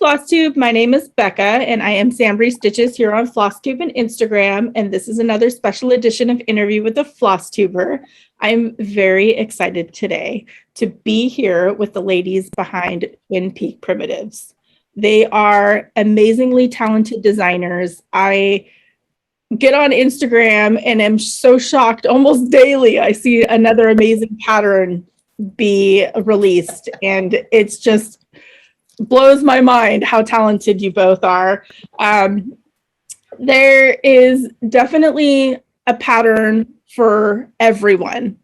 Flosstube. My name is Becca, and I am SamBrie Stitches here on Flosstube and Instagram. And this is another special edition of Interview with a Flosstuber. I'm very excited today to be here with the ladies behind Twin Peak Primitives. They are amazingly talented designers. I get on Instagram and am so shocked almost daily. I see another amazing pattern be released, and it's just blows my mind how talented you both are. There is definitely a pattern for everyone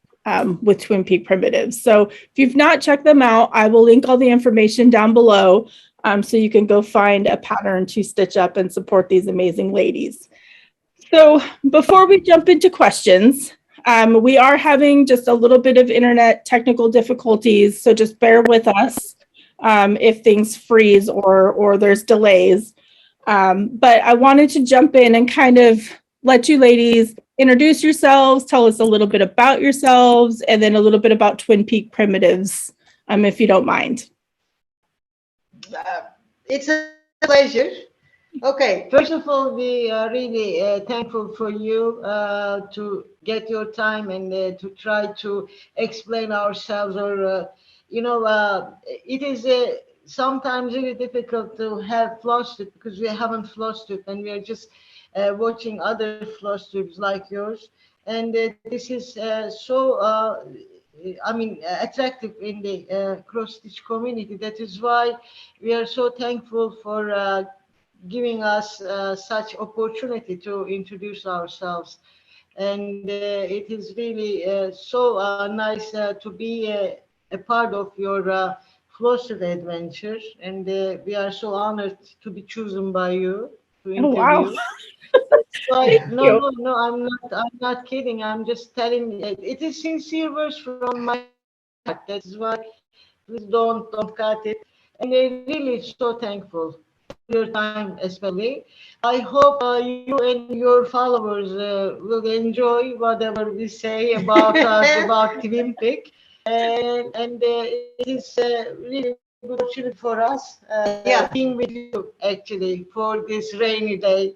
with Twin Peak Primitives. So if you've not checked them out, I will link all the information down below so you can go find a pattern to stitch up and support these amazing ladies. So before we jump into questions, we are having just a little bit of internet technical difficulties, so just bear with us if things freeze or there's delays. But I wanted to jump in and kind of let you ladies introduce yourselves, tell us a little bit about yourselves, and then a little bit about Twin Peak Primitives, if you don't mind. It's a pleasure. Okay, first of all, we are really thankful for you to get your time and to try to explain ourselves, or it is sometimes really difficult to have Flosstube because we haven't Flosstube and we are just watching other Flosstubes like yours, and this is attractive in the cross stitch community. That is why we are so thankful for giving us such opportunity to introduce ourselves, and it is really so nice to be a part of your Flosstube adventure, and we are so honored to be chosen by you to interview. Oh, wow. No, I'm not kidding. I'm just telling you, it is sincere words from my heart. That's why please don't cut it. And I'm really so thankful for your time, especially. I hope you and your followers will enjoy whatever we say about us, about Twin Peak. And it is really good opportunity for us being with you actually for this rainy day.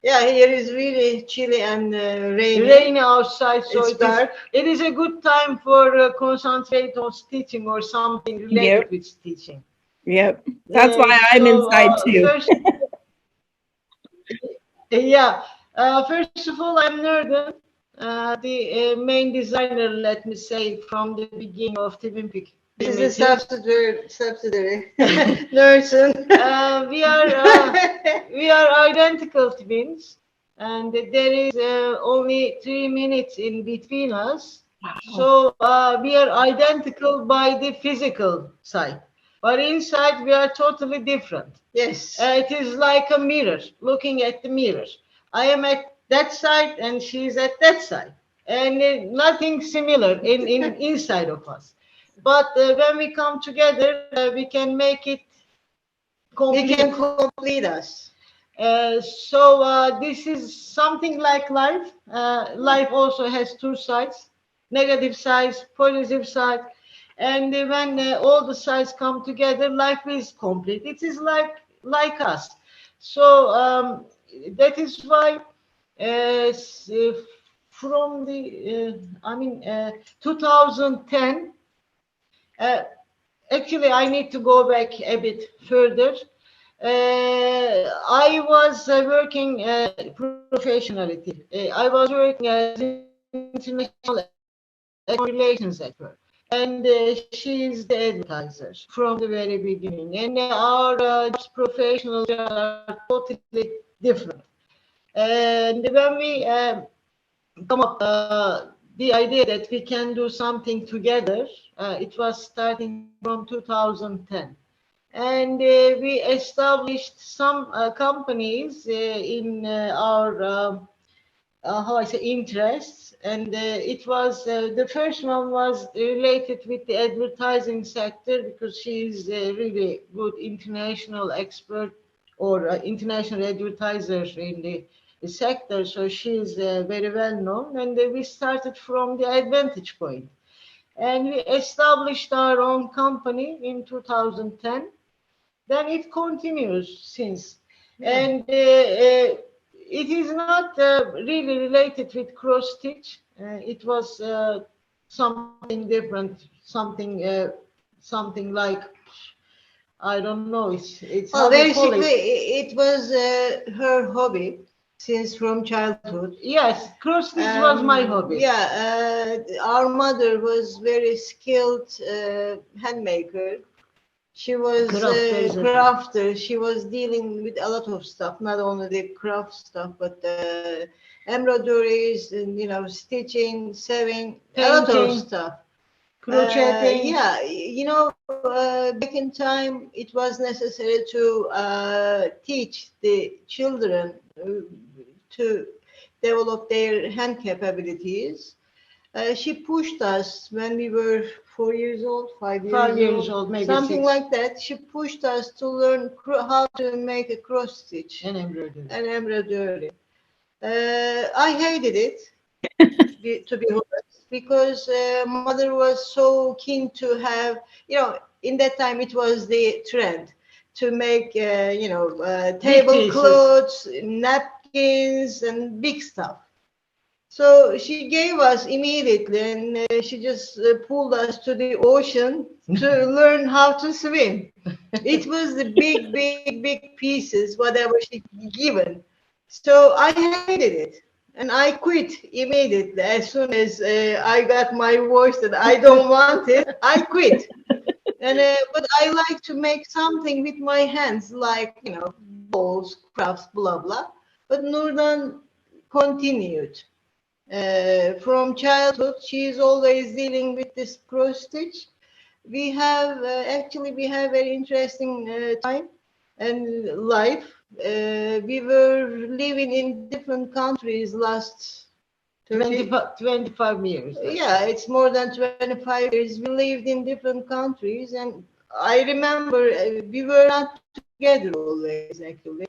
Yeah, here is really chilly and rainy. Rainy outside, so it's dark. It is a good time for concentrate on stitching or something related with stitching. Yep, that's why I'm inside too. First of all, I'm Nerden, the main designer, let me say, from the beginning of Twin Peak. This is a subsidiary. Nerden. We are identical twins, and there is only 3 minutes in between us. Wow. So we are identical by the physical side, but inside we are totally different. Yes. It is like a mirror, looking at the mirror. I am at that side and she is at that side, and nothing similar in inside of us. But when we come together, we can make it complete. We can complete us. So this is something like life. Life also has two sides, negative sides, positive side. And when all the sides come together, life is complete. It is like us. So that is why from the 2010. Actually, I need to go back a bit further. I was working professionally. I was working as international relations expert, and she is the advisor from the very beginning. And our professionals are totally different. And when we come up the idea that we can do something together, it was starting from 2010. And we established some companies in our, interests. And it was, the first one was related with the advertising sector, because she is a really good international expert or international advertiser in the sector, so she is very well known, and we started from the advantage point, and we established our own company in 2010, then it continues since. Yeah. And it is not really related with cross stitch. It was something different, something like, I don't know. It's how Well, do you call basically, it? it was her hobby since from childhood. Yes, cross stitch was my hobby. Yeah, our mother was very skilled handmaker. She was Crafter, a exactly. crafter. She was dealing with a lot of stuff, not only the craft stuff, but embroideries and stitching, sewing, a lot of Painting, stuff. crocheting. Yeah, back in time, it was necessary to teach the children to develop their hand capabilities. She pushed us when we were 4 years old, 5 years 5 years old, old, maybe something 6. like that. She pushed us to learn how to make a cross stitch And embroidery. and embroidery. I hated it, to be honest, because mother was so keen to have, in that time it was the trend to make, Big pieces. tablecloths, napkins, and big stuff. So she gave us immediately, and she just pulled us to the ocean to learn how to swim. It was the big pieces, whatever she given. So I hated it, and I quit immediately as soon as I got my voice that I don't want it. I quit. And but I like to make something with my hands, like bowls, crafts, blah blah. But Nurdan continued. From childhood, she is always dealing with this cross stitch. We have actually we have very interesting time and life. We were living in different countries last 30. 25 years. Yeah, it's more than 25 years. We lived in different countries, and I remember we were not together always, actually.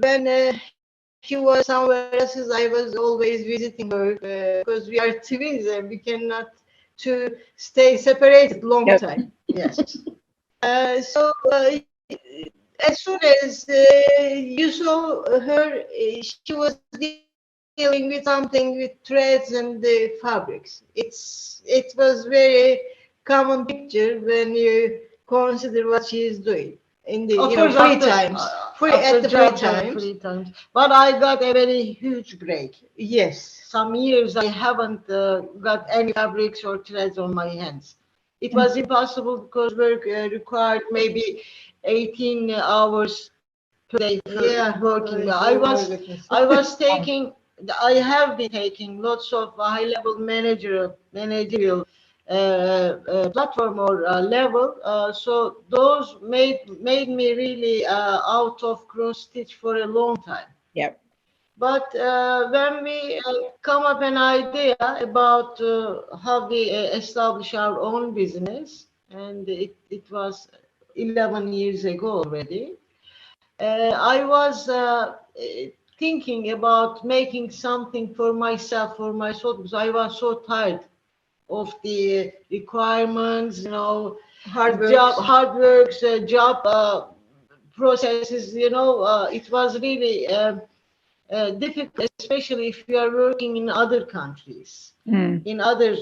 When she was somewhere else, I was always visiting her because we are twins and we cannot to stay separated long Yep. time. Yes. So as soon as you saw her, she was dealing with something with threads and the fabrics. It was very common picture when you consider what she is doing in the Of course, free times, after at the free jobs and times. free times. But I got a very huge break. Yes. Some years I haven't got any fabrics or threads on my hands. It was impossible because work required maybe 18 hours per day Yeah, working. oh my goodness. I was taking, I have been taking lots of high-level managerial platform or level. So those made me really out of cross stitch for a long time. Yep. But when we come up an idea about how we establish our own business, and it was 11 years ago already, I was thinking about making something for myself, for myself, because I was so tired of the requirements, Hard job, works. hard works, job processes, it was really difficult, especially if you are working in other countries, Mm. in other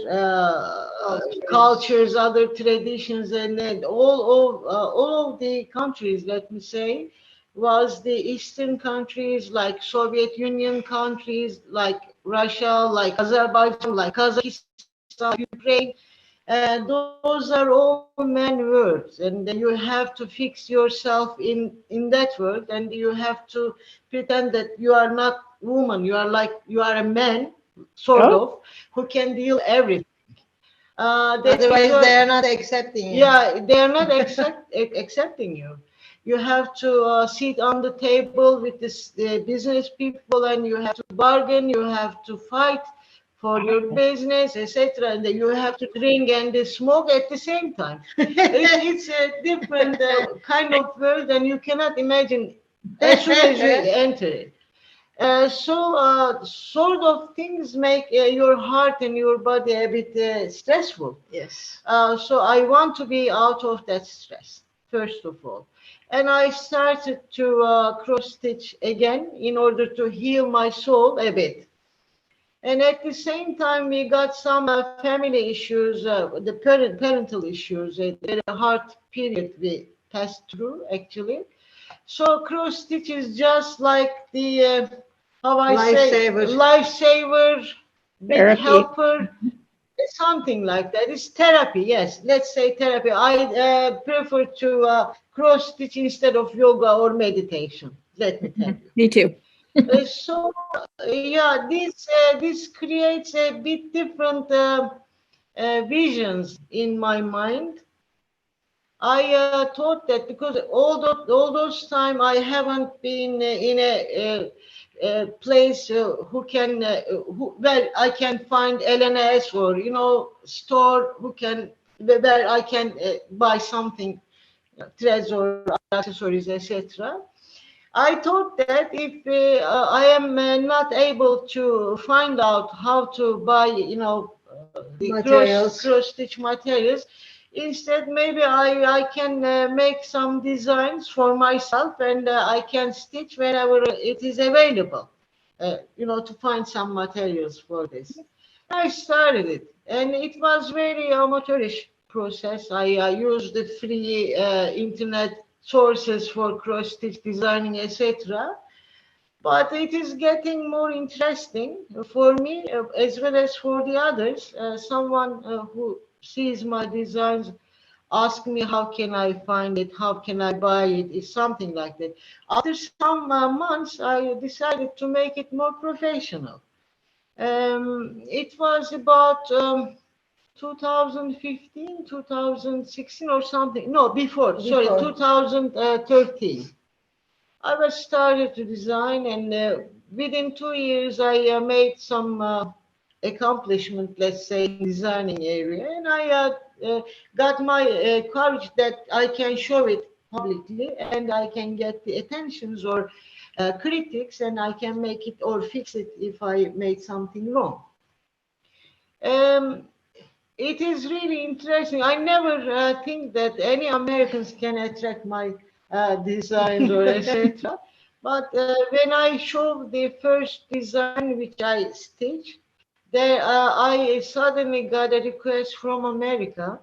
cultures, other traditions, and then all of the countries, let me say, was the Eastern countries like Soviet Union countries, like Russia, like Azerbaijan, like Kazakhstan, Ukraine. Those are all man words, and then you have to fix yourself in that word, and you have to pretend that you are not woman. You are a man, sort Oh, of, who can deal everything. Otherwise, Were, they are not accepting you. yeah, they are not accepting you. You have to sit on the table with this business people, and you have to bargain. You have to fight for your business, etc. And then you have to drink and smoke at the same time. It's a different kind of world, and you cannot imagine as soon as you enter it. Sort of things make your heart and your body a bit stressful. Yes. So I want to be out of that stress. first of all. And I started to cross stitch again in order to heal my soul a bit. And at the same time, we got some family issues, the parental issues, a very hard period we passed through, actually. So cross stitch is just like the, how I say, lifesaver, big Therapy. helper, something like that. It's therapy, yes. Let's say therapy. I prefer to cross stitch instead of yoga or meditation. Let me tell you. Me too. So yeah, this creates a bit different visions in my mind. I thought that because all those time I haven't been in a place where I can find LNS or store where I can buy something, threads or accessories, etc. I thought that if I am not able to find out how to buy, the cross stitch materials, instead maybe I can make some designs for myself, and I can stitch whenever it is available. To find some materials for this. I started it, and it was very amateurish process. I used the free internet sources for cross stitch designing, etc. But it is getting more interesting for me as well as for the others. Someone who sees my designs ask me how can I find it, how can I buy it, is something like that. After some months, I decided to make it more professional. It was about 2015, 2016 or something. No, before. Sorry, 2013. I was started to design, and within 2 years, I made some accomplishment, let's say, in designing area, and I got my courage that I can show it publicly, and I can get the attentions or critics, and I can make it or fix it if I made something wrong. It is really interesting. I never think that any Americans can attract my designs or etc. But when I showed the first design which I stitched, there I suddenly got a request from America,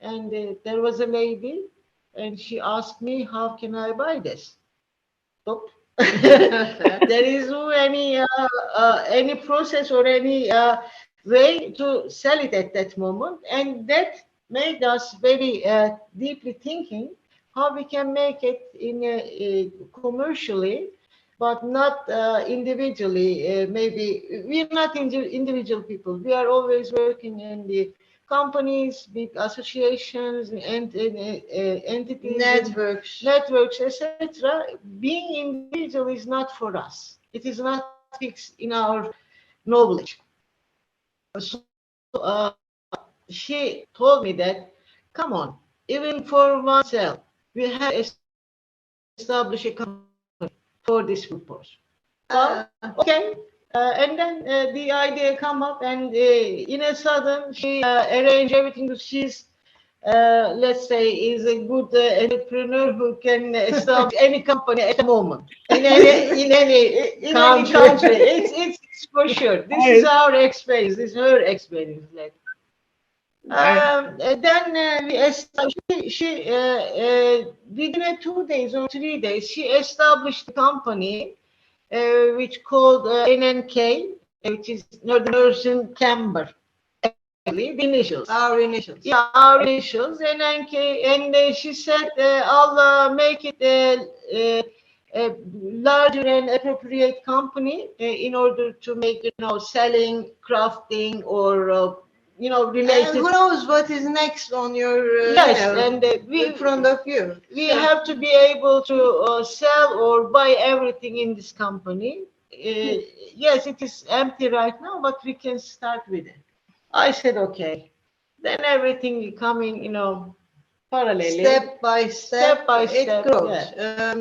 and there was a lady, and she asked me, "How can I buy this?" Stop. There is no any process or any way to sell it at that moment, and that made us very deeply thinking how we can make it in commercially, but not individually. Maybe we're not individual people. We are always working in the companies, big associations, and entities, networks, etc. Being individual is not for us. It is not fixed in our knowledge. So she told me that, come on, even for oneself, we have established a company for this purpose. Well, okay. And then the idea come up, and in a sudden, she arranged everything. She's, let's say, is a good entrepreneur who can establish any company at the moment in any country. It's for sure. This is our experience. This is her experience. Then we established. She within 2 days or 3 days, she established the company, which called NNK, which is Northern Camber. The initials. Our initials. Yeah, our initials, NNK. And she said, I'll make it a larger and appropriate company in order to make, selling, crafting, or related. And who knows what is next on your in front of you. We have to be able to sell or buy everything in this company. Yes, it is empty right now, but we can start with it. I said, okay. Then everything coming, parallelly. Step by step, it grows. Yeah.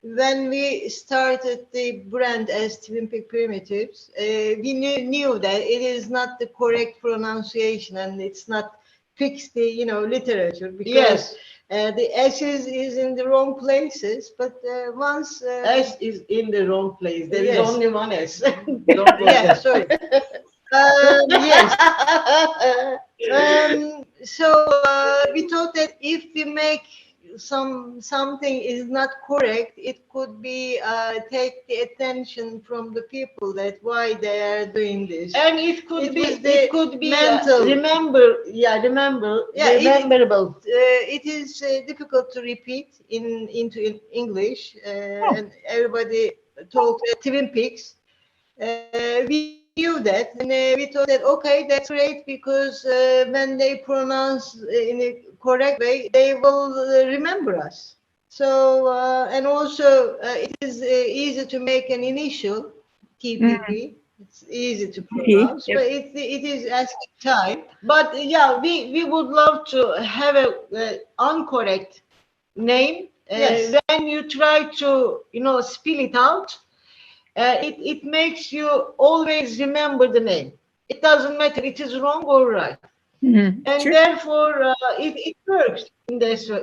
When we started the brand as Twin Peak Primitives, we knew that it is not the correct pronunciation, and it's not fix the literature, because Yes, the S's is in the wrong places. But once S is in the wrong place. There is yes. only one S. Don't Yeah, forget. sorry. Yes. So we thought that if we make something is not correct, it could be take the attention from the people that why they are doing this. And it could It be, was the it could be mental. Yeah, rememberable. It is difficult to repeat into English, Oh. and everybody talks Twin Peaks. We knew that, and we thought that okay, that's great, because when they pronounce in a correct way, they will remember us. So and also it is easy to make an initial TPP. It's easy to pronounce, Yep. but it is asking time. But yeah, we would love to have a incorrect name. Yes. When you try to spell it out, it makes you always remember the name. It doesn't matter it is wrong or right, Mhm. and Sure. therefore it works in this Yeah,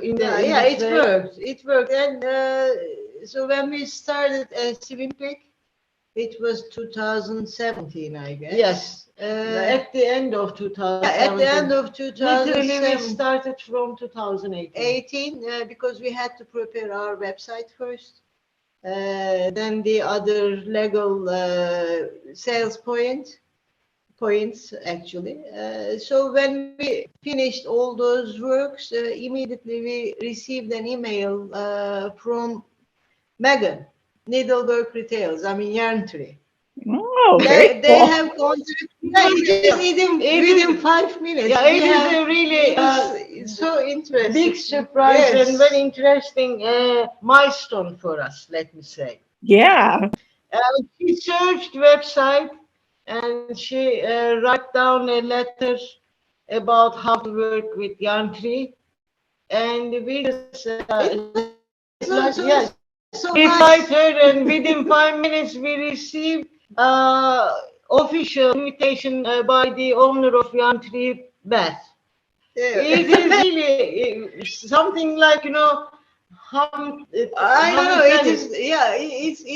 this it way. worked. It worked, and so when we started Swim Peak, it was 2017, I guess. Yes, at the end of At the end 2017. of Literally, we 2018, started from 2018. because we had to prepare our website first, then the other legal sales points actually. So when we finished all those works, immediately we received an email from Megan, Needlework Retails, Yarn Tree. Oh, very They cool. have contacted. Yeah, just within 5 minutes. Yeah, it is a really It's so interesting. big surprise Yes. and very interesting milestone for us, let me say. Yeah. She searched website and she write down a letter about how to work with Yarn Tree, and we just yes, So we nice. fight her, and within 5 minutes we received official invitation by the owner of Yarn Tree, Beth. It is really something like I how don't we know. tell It is, yeah.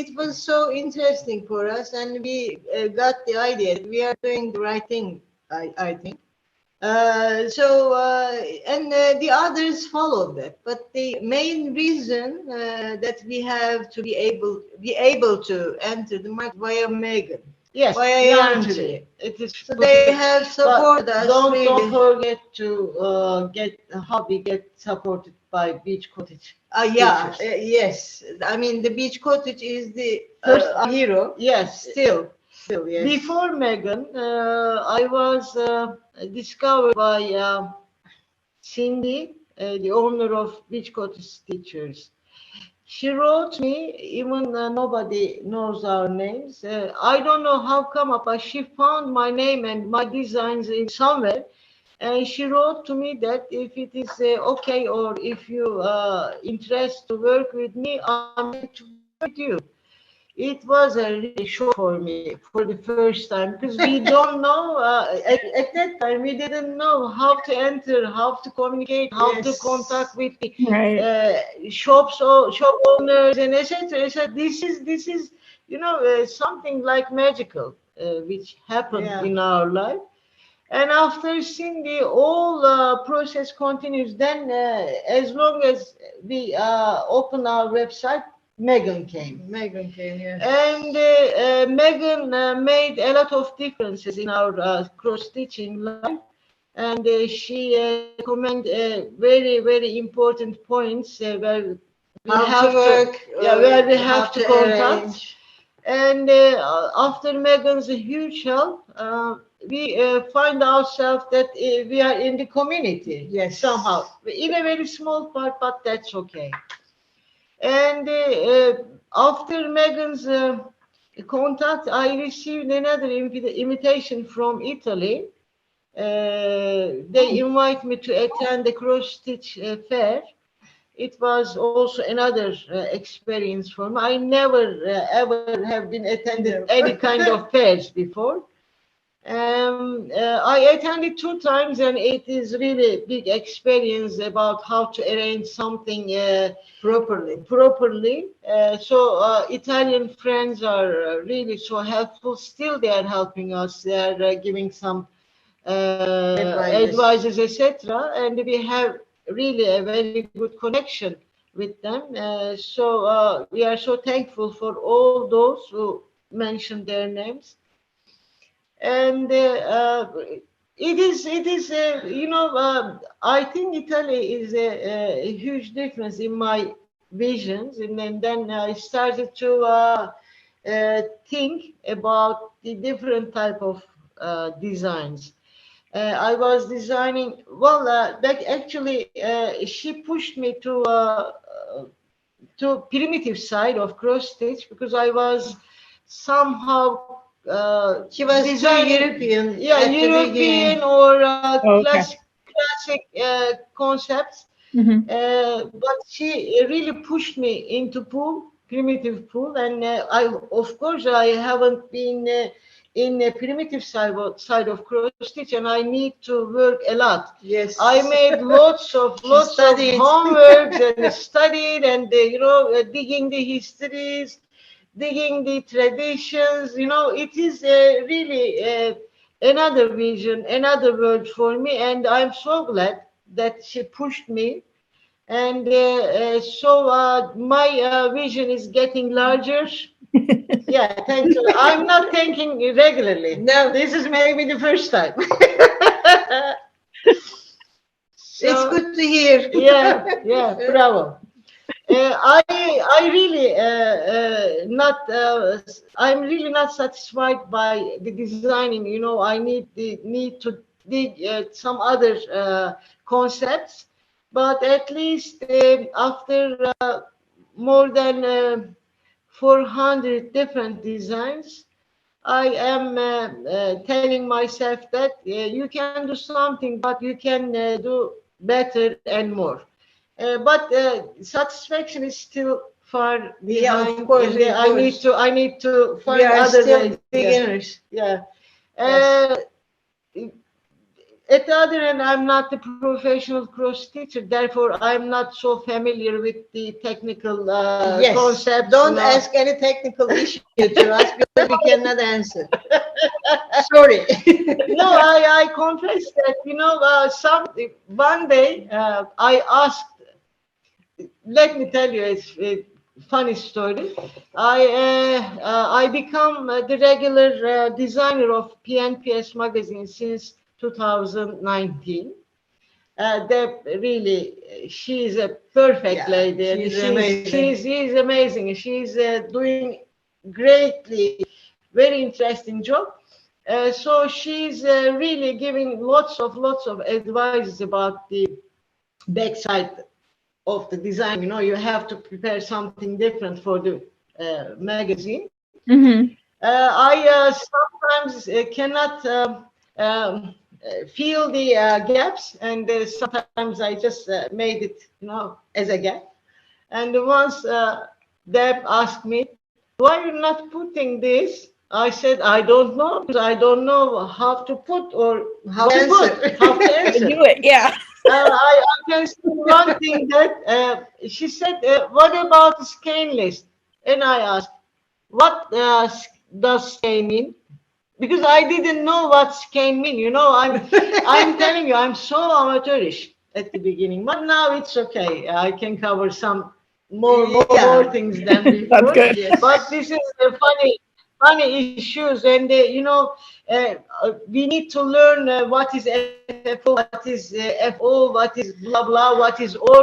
It was so interesting for us, and we got the idea that we are doing the right thing. I think. And the others followed that. But the main reason that we have to be able to enter the market via Megan. Yes, Via Yarn Yarn Tree. Tree. It is. So they have supported But us. don't really. forget to get supported by Beach Cottage. Yeah, Stitches. yes. The Beach Cottage is the first hero. Yes, Still, yes. before Megan, I was discovered by Cindy, the owner of Beach Cottage Stitches. She wrote me, even nobody knows our names. I don't know how come up, but she found my name and my designs in somewhere. And she wrote to me that if it is okay, or if you interest to work with me, I'm ready to work with you. It was a really shock for me for the first time, because we don't know, at that time, we didn't know how to enter, how to communicate, how to Yes. contact with the Right. shops or shop owners, and etc. So this is something like magical, which happened Yeah. in our life. And after Cindy, all process continues. Then, as long as we open our website, Megan came. Megan came, yeah. And Megan made a lot of differences in our cross-stitching life. And she recommended very, very important points where we have to work, where we have to contact. arrange. And after Megan's huge help, we find ourselves that we are in the community. Yes. Somehow, in a very small part, but that's okay. And after Megan's contact, I received another invitation from Italy. They invite me to attend the cross-stitch fair. It was also another experience for me. I never ever have been attended any kind of fairs before. I attended 2 times, and it is really big experience about how to arrange something properly. Italian friends are really so helpful. Still, they are helping us. They are giving some advices, etc. And we have really a very good connection with them. We are so thankful for all those who mentioned their names. And I think Italy is a huge difference in my visions. And then I started to think about the different type of designs. I was designing, she pushed me to primitive side of cross stitch, because I was somehow She was designing, European. European or Okay. classic concepts. But she really pushed me into primitive pool, and I haven't been in a primitive side of cross stitch, and I need to work a lot. Yes. I made lots of studied. homework and studied, and digging the histories, digging the traditions. It is really another vision, another world for me, and I'm so glad that she pushed me. And my vision is getting larger. Yeah, thank you. I'm not thanking regularly. No. This is maybe the first time. It's good to hear. Yeah, bravo. I really I'm really not satisfied by the designing. I need to dig some other concepts, but at least after more than 400 different designs, I am telling myself that you can do something, but you can do better and more. But satisfaction is still far behind. Yeah, of course. And I need to find We are other still ways. beginners. Yeah. Yes. At the other end, I'm not a professional cross stitcher, therefore I'm not so familiar with the technical Yes. concepts. Don't ask any technical issue to us, because we cannot answer. Sorry. No, I confess that one day I asked. Let me tell you a funny story. I become the regular designer of PNPS magazine since 2019. She is a perfect lady. And she's amazing. She's amazing. She's doing greatly, very interesting job. So she's really giving lots of advice about the backside of the design. You have to prepare something different for the magazine. I sometimes cannot feel the gaps, and sometimes I just made it, as a gap. And once Deb asked me, "Why are you not putting this?" I said, "I don't know, because I don't know how to put or how to answer. Do it. Yeah. I can say one thing that she said, "What about the skein list?" And I asked, "What does skein mean?" Because I didn't know what skein mean. I'm telling you, I'm so amateurish at the beginning, but now it's okay. I can cover some more things than before. That's good. Yes. But this is a funny issues, and we need to learn what is FFO, what is FO, what is blah blah, what is or.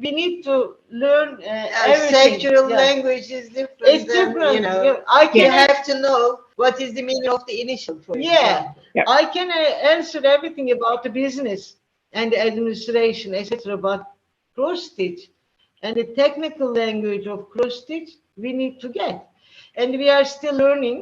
We need to learn everything. Sexual language is different. It's different. You have to know what is the meaning of the initial. For example. Yeah. I can answer everything about the business and the administration, etc. But cross stitch and the technical language of cross stitch, we need to get. And we are still learning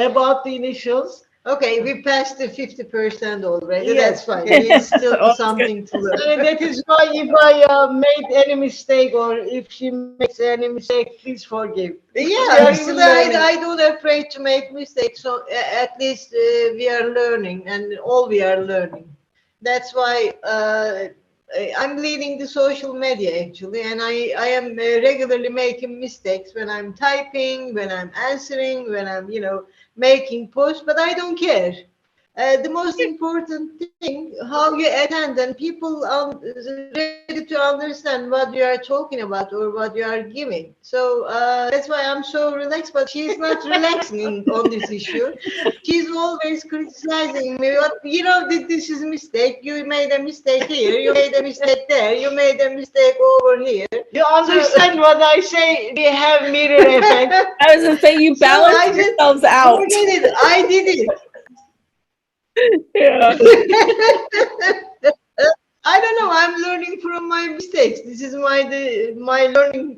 about the initials. Okay, we passed the 50% already. Yes. That's fine. It's still Oh, that's something to learn. That is why if I made any mistake or if she makes any mistake, please forgive. We Yeah, are still learning. I don't afraid to make mistakes. So at least we are learning, and all we are learning. That's why I'm leading the social media actually, and I am regularly making mistakes when I'm typing, when I'm answering, when I'm making posts, but I don't care. The most important thing, how you attend, and people are ready to understand what you are talking about or what you are giving. So that's why I'm so relaxed. But she's not relaxing on this issue. She's always criticizing me. What this is a mistake. You made a mistake here. You made a mistake there. You made a mistake over here. You understand what I say? We have mirror effect. I was gonna say you So I balance just yourselves out. forget it. I did it. Yeah. I don't know. I'm learning from my mistakes. This is my learning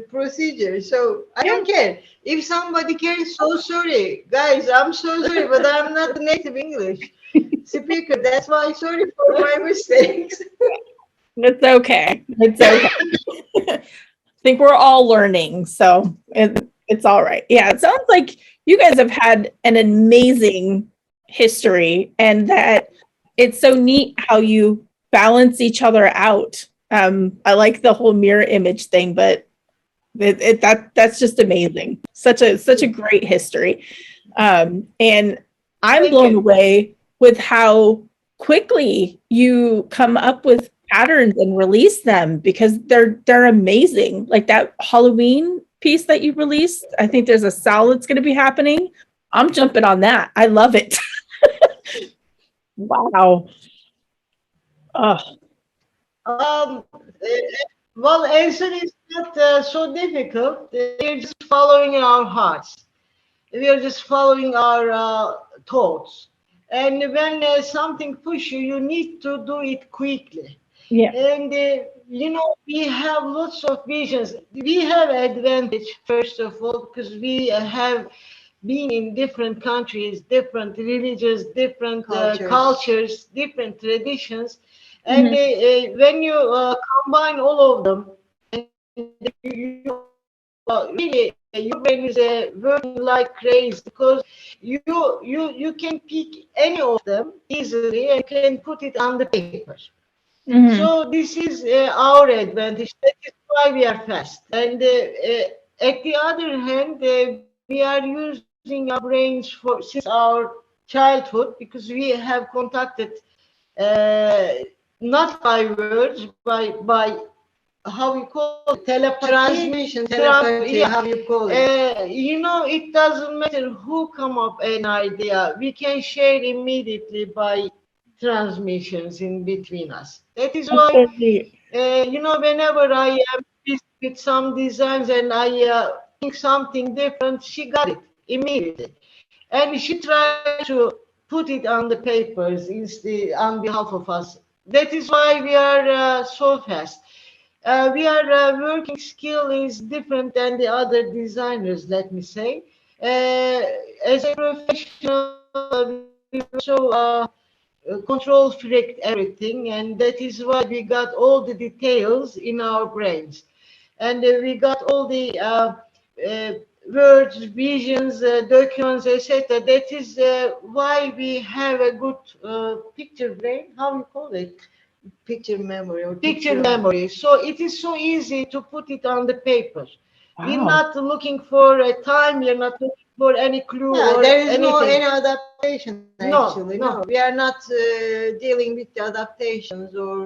procedure. So I don't care if somebody cares. So sorry, guys. I'm so sorry, but I'm not a native English speaker. That's why sorry for my mistakes. It's okay. It's okay. I think we're all learning, so it's all right. Yeah, it sounds like you guys have had an amazing history, and that it's so neat how you balance each other out. I like the whole mirror image thing, but that's just amazing. Such a great history, and I'm Thank blown you. away with how quickly you come up with patterns and release them, because they're amazing. Like that Halloween piece that you released, I think there's a sale that's going to be happening. I'm jumping on that. I love it. Wow. Oh, Well, answer is not so difficult. We're just following our hearts. We are just following our thoughts. And when something pushes you, you need to do it quickly. yeah. And we have lots of visions. We have advantage first of all because we have been in different countries, different religions, different cultures, different traditions, and when you combine all of them, you really your brain is working like crazy because you can pick any of them easily and can put it on the paper. Mhm. So this is our advantage. That is why we are fast. And at the other hand, we are using our brains for since our childhood because we have contacted uh, not by words, by how you call it, telepathy, Transmission, telepathy, yeah. how you call it. It doesn't matter who come up an idea. We can share immediately by transmissions in between us. That is That's why, so neat. whenever I am busy with some designs and I think something different, she got it immediately. And she tried to put it on the papers instead on behalf of us. That is why we are so fast. We are working skill is different than the other designers, let me say. As a professional, we also control freak everything, and that is why we got all the details in our brains, and we got all the uh, words, visions, documents, etc. That is why we have a good picture brain. How you call it? Picture memory or Picture memory. So it is so easy to put it on the paper. We're Wow. not looking for a time. We're not looking for any clue Yeah, or there is no anything. any adaptation No, actually. no. We are not dealing with the adaptations or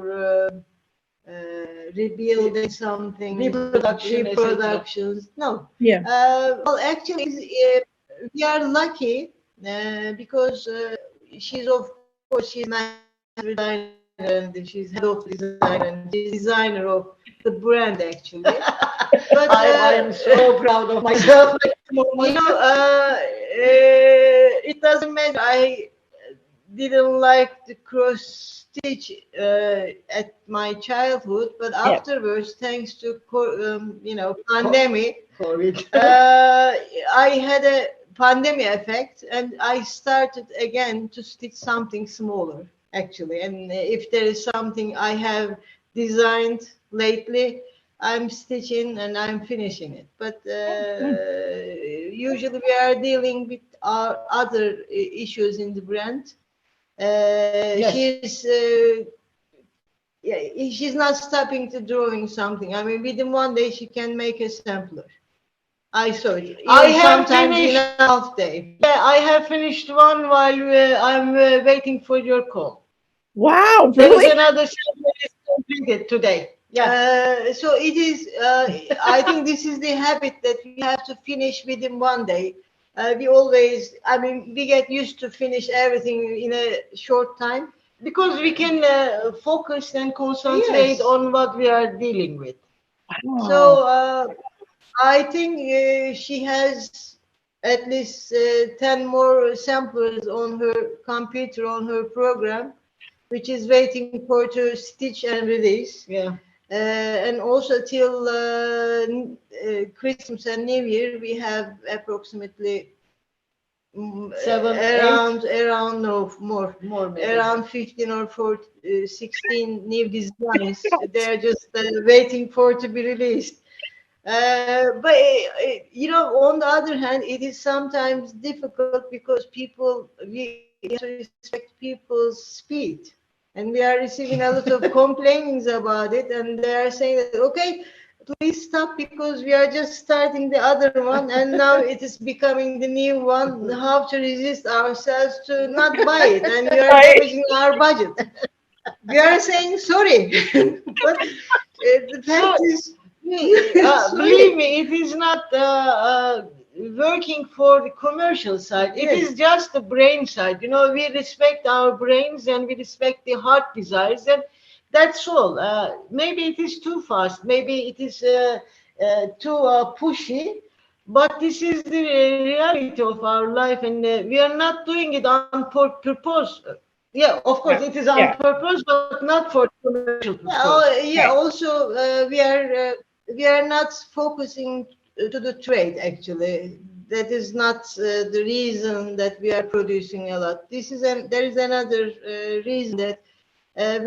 rebuilding something, Reproduction, etc. reproductions. No. Yeah. Well, actually, we are lucky because she's master designer and she's head of design and she's designer of the brand actually. But I am so proud of myself. it doesn't matter. I didn't like the cross stitch at my childhood, but Yeah. afterwards, thanks to pandemic, COVID. I had a pandemic effect, and I started again to stitch something smaller, actually. And if there is something I have designed lately, I'm stitching and I'm finishing it. But usually we are dealing with our other issues in the brand. She's yeah, she's not stopping to drawing something. I mean, within one day she can make a sampler. I saw it. I Even have sometimes in finished. a half day. Yeah, I have finished one while I'm waiting for your call. Wow, There is really? another sample that is completed today. Yeah. So it is. I think this is the habit that we have to finish within one day. We always. I mean, we get used to finish everything in a short time. Because we can focus and concentrate Yes. on what we are dealing with. So I think she has at least 10 more samples on her computer, on her program, which is waiting for to stitch and release. Yeah. And also till Christmas and New Year, we have approximately around no more maybe. around 15 or 16 new designs. They're just waiting for to be released. But you know, on the other hand, it is sometimes difficult because we have to respect people's speed, and we are receiving a lot of complaints about it, and they are saying that okay, please stop because we are just starting the other one, and now it is becoming the new one. How to resist ourselves to not buy it, and we are Right. damaging our budget. We are saying sorry, but the fact So, is. believe me, it is not working for the commercial side. It Yes. is just the brain side. You know, we respect our brains and we respect the heart desires, and that's all. Maybe it is too fast. Maybe it is too pushy. But this is the reality of our life, and we are not doing it on purpose. Yeah, of course, it is on Yeah. purpose, but not for commercial purpose. Yeah. Right. Also, we are not focusing to the trade. Actually, that is not the reason that we are producing a lot. There is another reason that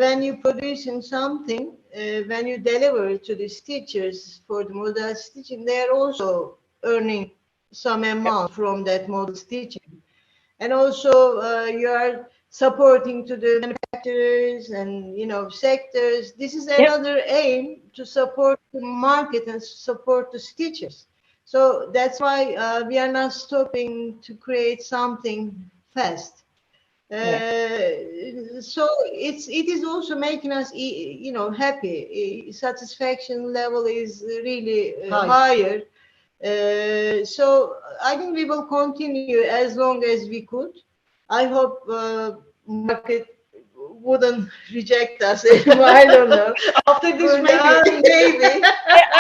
when you producing something, when you deliver to the stitchers for the model stitching, they are also earning some amount from that model stitching. And also you are supporting to the manufacturers and sectors. This is Yep. another aim to support the market and support the stitchers. So that's why we are not stopping to create something fast. So it is also making us happy. Satisfaction level is really higher. So I think we will continue as long as we could. I hope market wouldn't reject us anymore. I don't know. After this, Maybe.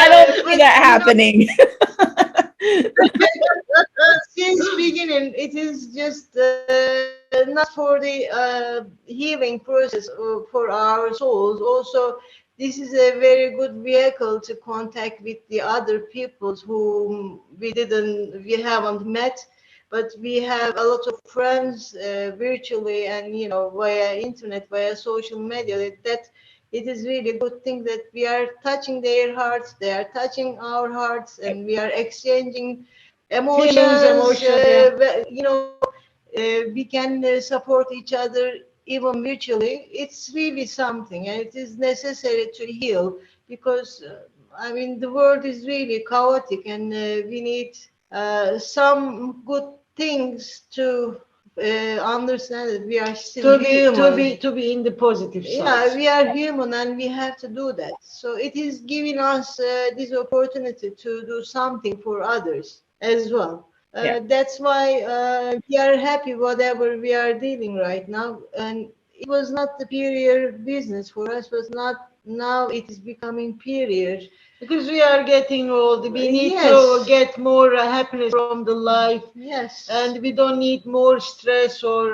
I don't see But, that happening. since beginning, it is just not for the healing process for our souls. Also, this is a very good vehicle to contact with the other peoples whom we haven't met, but we have a lot of friends virtually and via internet, via social media. That it is really a good thing that we are touching their hearts, they are touching our hearts, and we are exchanging emotions. We can support each other even virtually. It's really something, and it is necessary to heal because I mean the world is really chaotic, and we need some good things to understand that we are still human. to be in the positive side. Yeah, we are human and we have to do that. So it is giving us this opportunity to do something for others as well. Yeah. That's why we are happy whatever we are dealing right now. And it was not the superior business for us, was not now it is becoming superior. Because we are getting old, we need Yes. to get more happiness from the life, Yes. and we don't need more stress or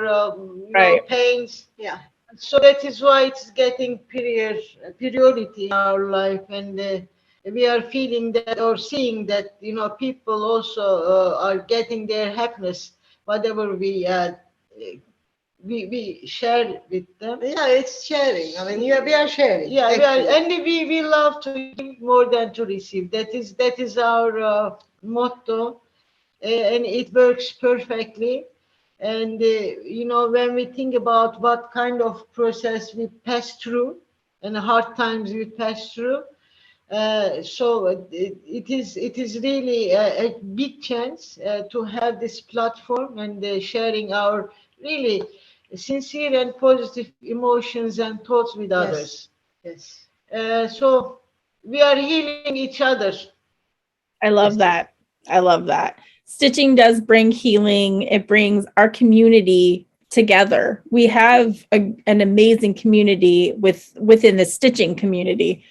Right. pains. Yeah. So that is why it's getting priority in our life, and we are feeling that or seeing that, you know, people also are getting their happiness, whatever we share with them. Yeah, it's sharing. I mean, we are sharing. Yeah, actually. and we love to give more than to receive. That is our motto, and it works perfectly. And you know, when we think about what kind of process we pass through and the hard times we pass through, so it is really a big chance to have this platform and sharing our really sincere and positive emotions and thoughts with others. Yes. So we are healing each other. I love that. I love that. Stitching does bring healing. It brings our community together. We have an amazing community within the stitching community.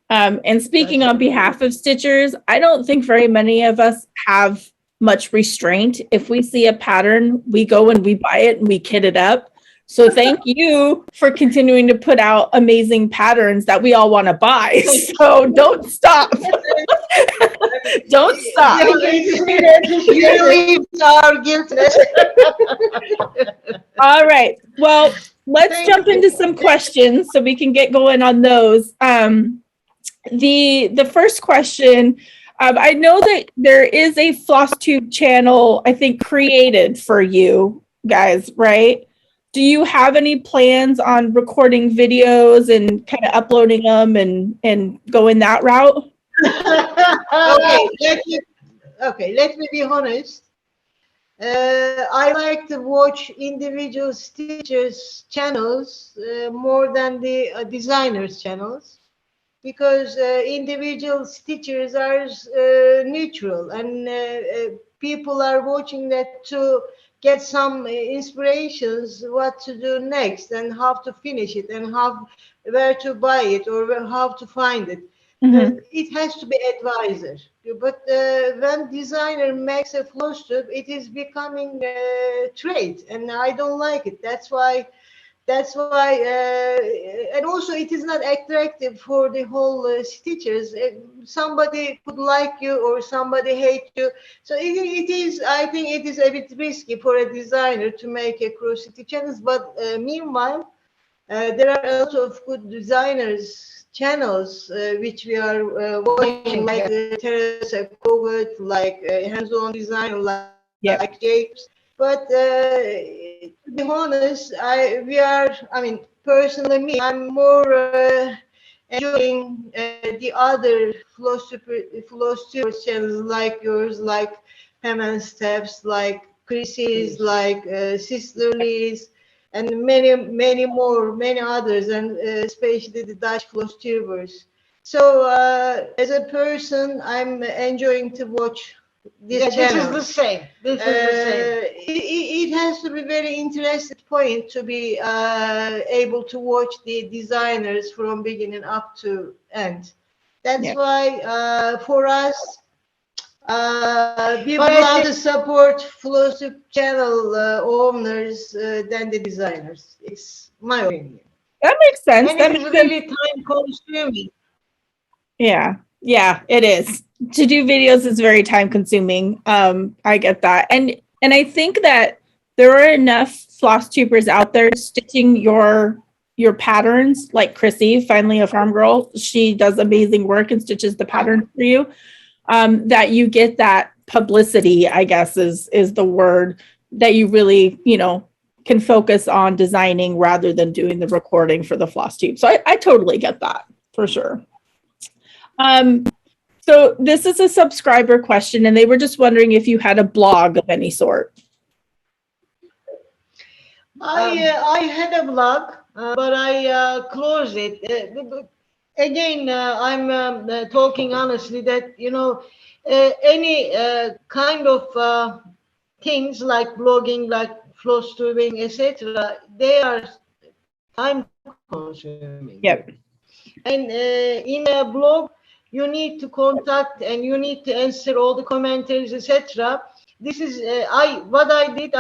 And speaking on behalf of stitchers, I don't think very many of us have much restraint. If we see a pattern, we go and we buy it and we kit it up. So thank you for continuing to put out amazing patterns that we all want to buy. So don't stop. Don't stop. You relieve our guiltiness. All right. Well, let's jump into some questions so we can get going on those. The first question, I know that there is a Flosstube channel, I think, created for you guys, right? Do you have any plans on recording videos and kind of uploading them and going that route? Let me be honest. I like to watch individual stitchers channels more than the designers channels, because individual stitchers are neutral, and people are watching that to get some inspirations what to do next and how to finish it and where to buy it or how to find it. It has to be advisor. But when designer makes a Flosstube, it is becoming a trade, and I don't like it. That's why, and also it is not attractive for the whole stitchers. Somebody could like you or somebody hate you. So it is. I think it is a bit risky for a designer to make a cross stitch channels. But meanwhile, there are a lot of good designers channels which we are watching, like Teresa Kogut, like hands-on designer, like James. But to be honest, personally, me, I'm more enjoying the other Flosstuber channels like yours, like Hem and Steps, like Chrissy's, like Sisterly's, and many others, and especially the Dutch Flosstubers. So as a person, I'm enjoying to watch this channel. This is the same. It has to be very interesting point to be able to watch the designers from beginning up to end. That's why for us, we would love to support Flosstube channel owners than the designers. It's my opinion. That makes sense. And it is really time consuming. Yeah, it is. To do videos is very time consuming. I get that. And I think that there are enough Flosstubers out there stitching your patterns, like Chrissy, finally a farm girl. She does amazing work and stitches the pattern for you. That you get that publicity, I guess is the word, that you really, can focus on designing rather than doing the recording for the Flosstube. So I totally get that for sure. So this is a subscriber question, and they were just wondering if you had a blog of any sort. I had a blog, but I closed it. Again, I'm talking honestly that, any kind of things like blogging, like Flosstubing, etc., they are time consuming. Yep. And in a blog, you need to contact and you need to answer all the commentaries, etc. This is what I did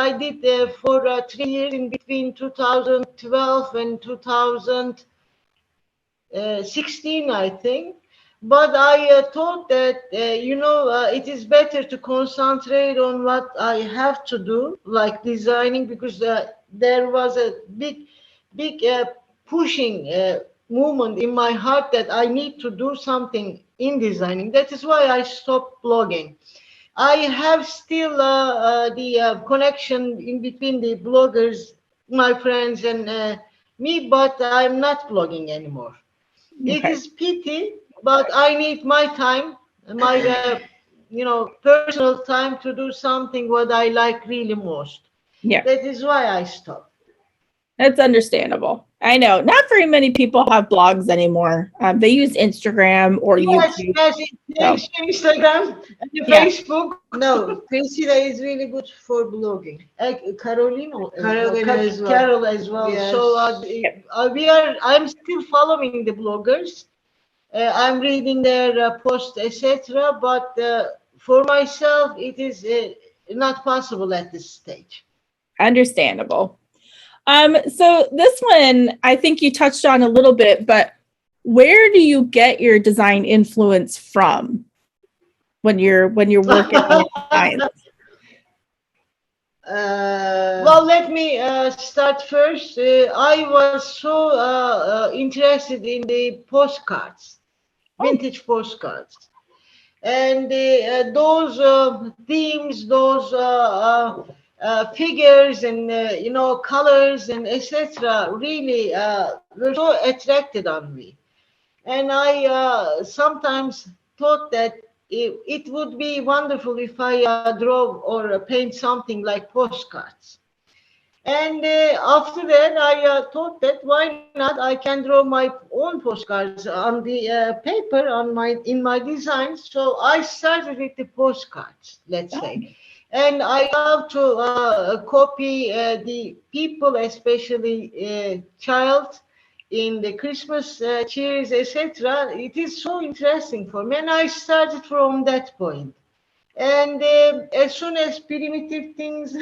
for 3 years in between 2012 and 2016, I think. But I thought that, it is better to concentrate on what I have to do, like designing, because there was a big pushing movement in my heart that I need to do something in designing. That is why I stopped blogging. I have still the connection in between the bloggers, my friends, and me, but I'm not blogging anymore. It Okay. is pity, but I need my time, my personal time to do something what I like really most. Yeah, That is why I stopped. that's understandable. I know not very many people have blogs anymore. They use Instagram or Yes, YouTube. yes, So, yes, Instagram and yeah. Facebook. No, Priscilla is really good for blogging. Caroline, Caroline as well. Carol as well. Yes. So Yep. I'm still following the bloggers. I'm reading their posts, etc. But for myself, it is not possible at this stage. Understandable. So this one, I think you touched on a little bit, but where do you get your design influence from when you're working on your designs? Well, let me start first. I was so interested in the postcards, vintage postcards, and those themes, those figures, and colors and etc. Really were so attracted on me. And I sometimes thought that it would be wonderful if I draw or paint something like postcards. And after that, I thought that why not? I can draw my own postcards on the paper in my designs. So I started with the postcards, let's say, and I love to copy the people, especially child, in the Christmas cheers, etc. It is so interesting for me, and I started from that point. And as soon as primitive things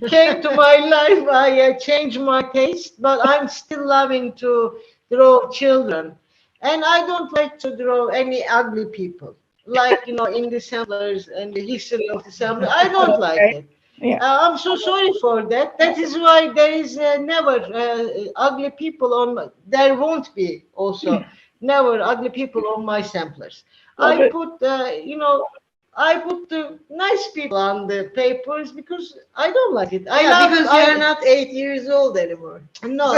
came to my life, I changed my taste, but I'm still loving to draw children. And I don't like to draw any ugly people, like, in the samplers and the history of the sampler. I don't like Okay. it. Yeah. I'm so sorry for that. That is why there is never ugly people there won't be also never ugly people on my samplers. Love I it. put, I put the nice people on the papers because I don't like it. Because you're not 8 years old anymore. No,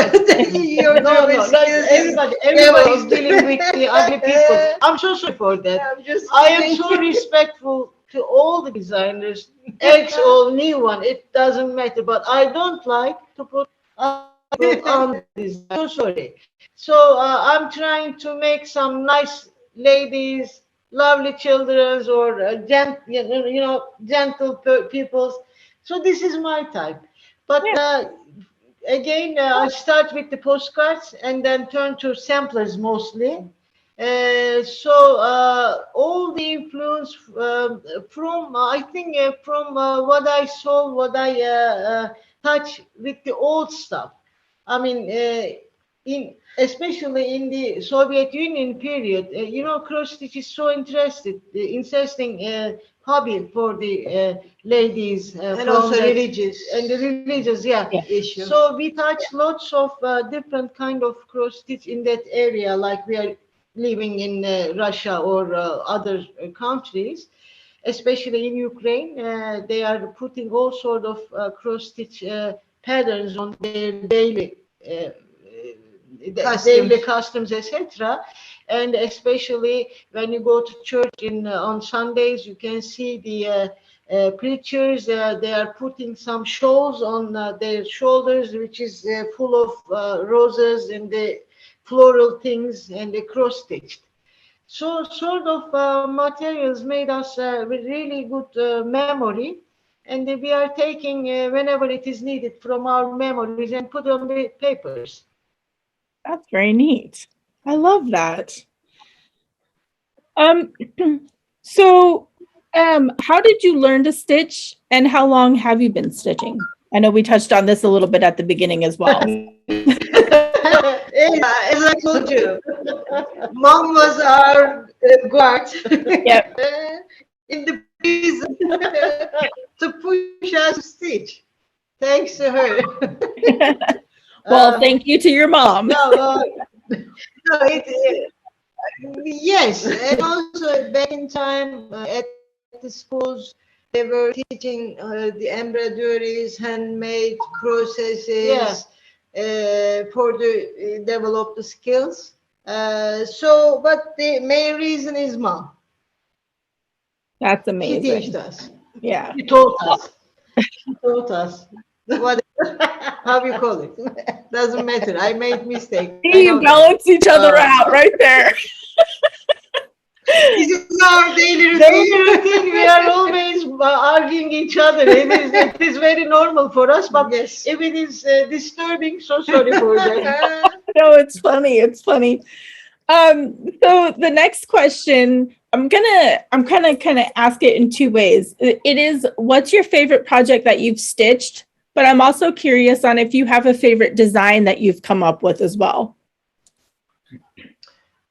Your no, drawing no, skills everybody is developed. dealing with the ugly people. I'm so sorry for that. I'm just I am kidding. so respectful to all the designers, ex or new one. It doesn't matter, but I don't like to put people on the design. So sorry. So I'm trying to make some nice ladies, lovely children, or gentle peoples. So this is my type. But Yeah. again, I start with the postcards and then turn to samplers mostly. All the influence from I think from what I saw, what I touch with the old stuff. I mean, in especially in the Soviet Union period, cross stitch is so interesting hobby for the ladies And from also that- religious and the religious, yeah. Yeah. issue. So we touch lots of different kind of cross stitch in that area, like we are living in Russia or other countries, especially in Ukraine. They are putting all sort of cross stitch patterns on their daily customs, etc. And especially when you go to church on Sundays, you can see the preachers. They are putting some shawls on their shoulders, which is full of roses and the floral things and the cross stitched. So sort of materials made us with really good memory, and we are taking whenever it is needed from our memories and put on the papers. That's very neat. I love that. Um, so, how did you learn to stitch and how long have you been stitching? I know we touched on this a little bit at the beginning as well. As I told you, mom was our guard Yep. in the prison to push us to stitch. Thanks to her. Well, thank you to your mom. No, no, yes, and also back in time at the schools, they were teaching the embroideries, handmade processes for the develop the skills. But the main reason is mom. That's She amazing. taught us. Yeah. She taught us. She taught us. What? How you call it? Doesn't matter. I made mistake. I You know that. balance each other out right there. This is our daily Daily routine. routine, we are always arguing each other. It is very normal for us, but Yes. if it is disturbing, so sorry for that. No, it's funny. It's funny. So the next question, I'm kind of ask it in two ways. It is, what's your favorite project that you've stitched? But I'm also curious on if you have a favorite design that you've come up with as well.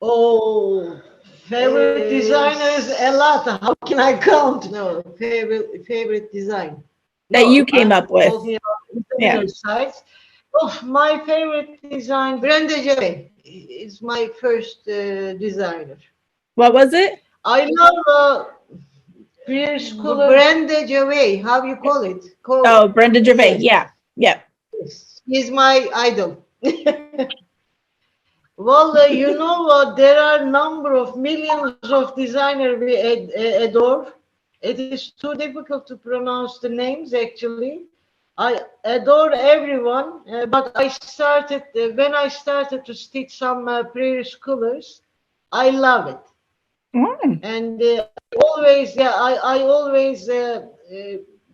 Oh, favorite designers, a lot. How can I count? No, favorite design. That you came I'm up with. talking about Yeah. designer sites. Oh, my favorite design. Brenda Joy is my first designer. What was it? I love Pierce Color. Brenda Joy, how you call it? Oh, Brenda Gervais. Yes. Yeah. She's my idol. Well, you know what? There are number of millions of designers we adore. It is too difficult to pronounce the names actually. I adore everyone, but I started when I started to stitch some previous colors. I love it, Mm. and I always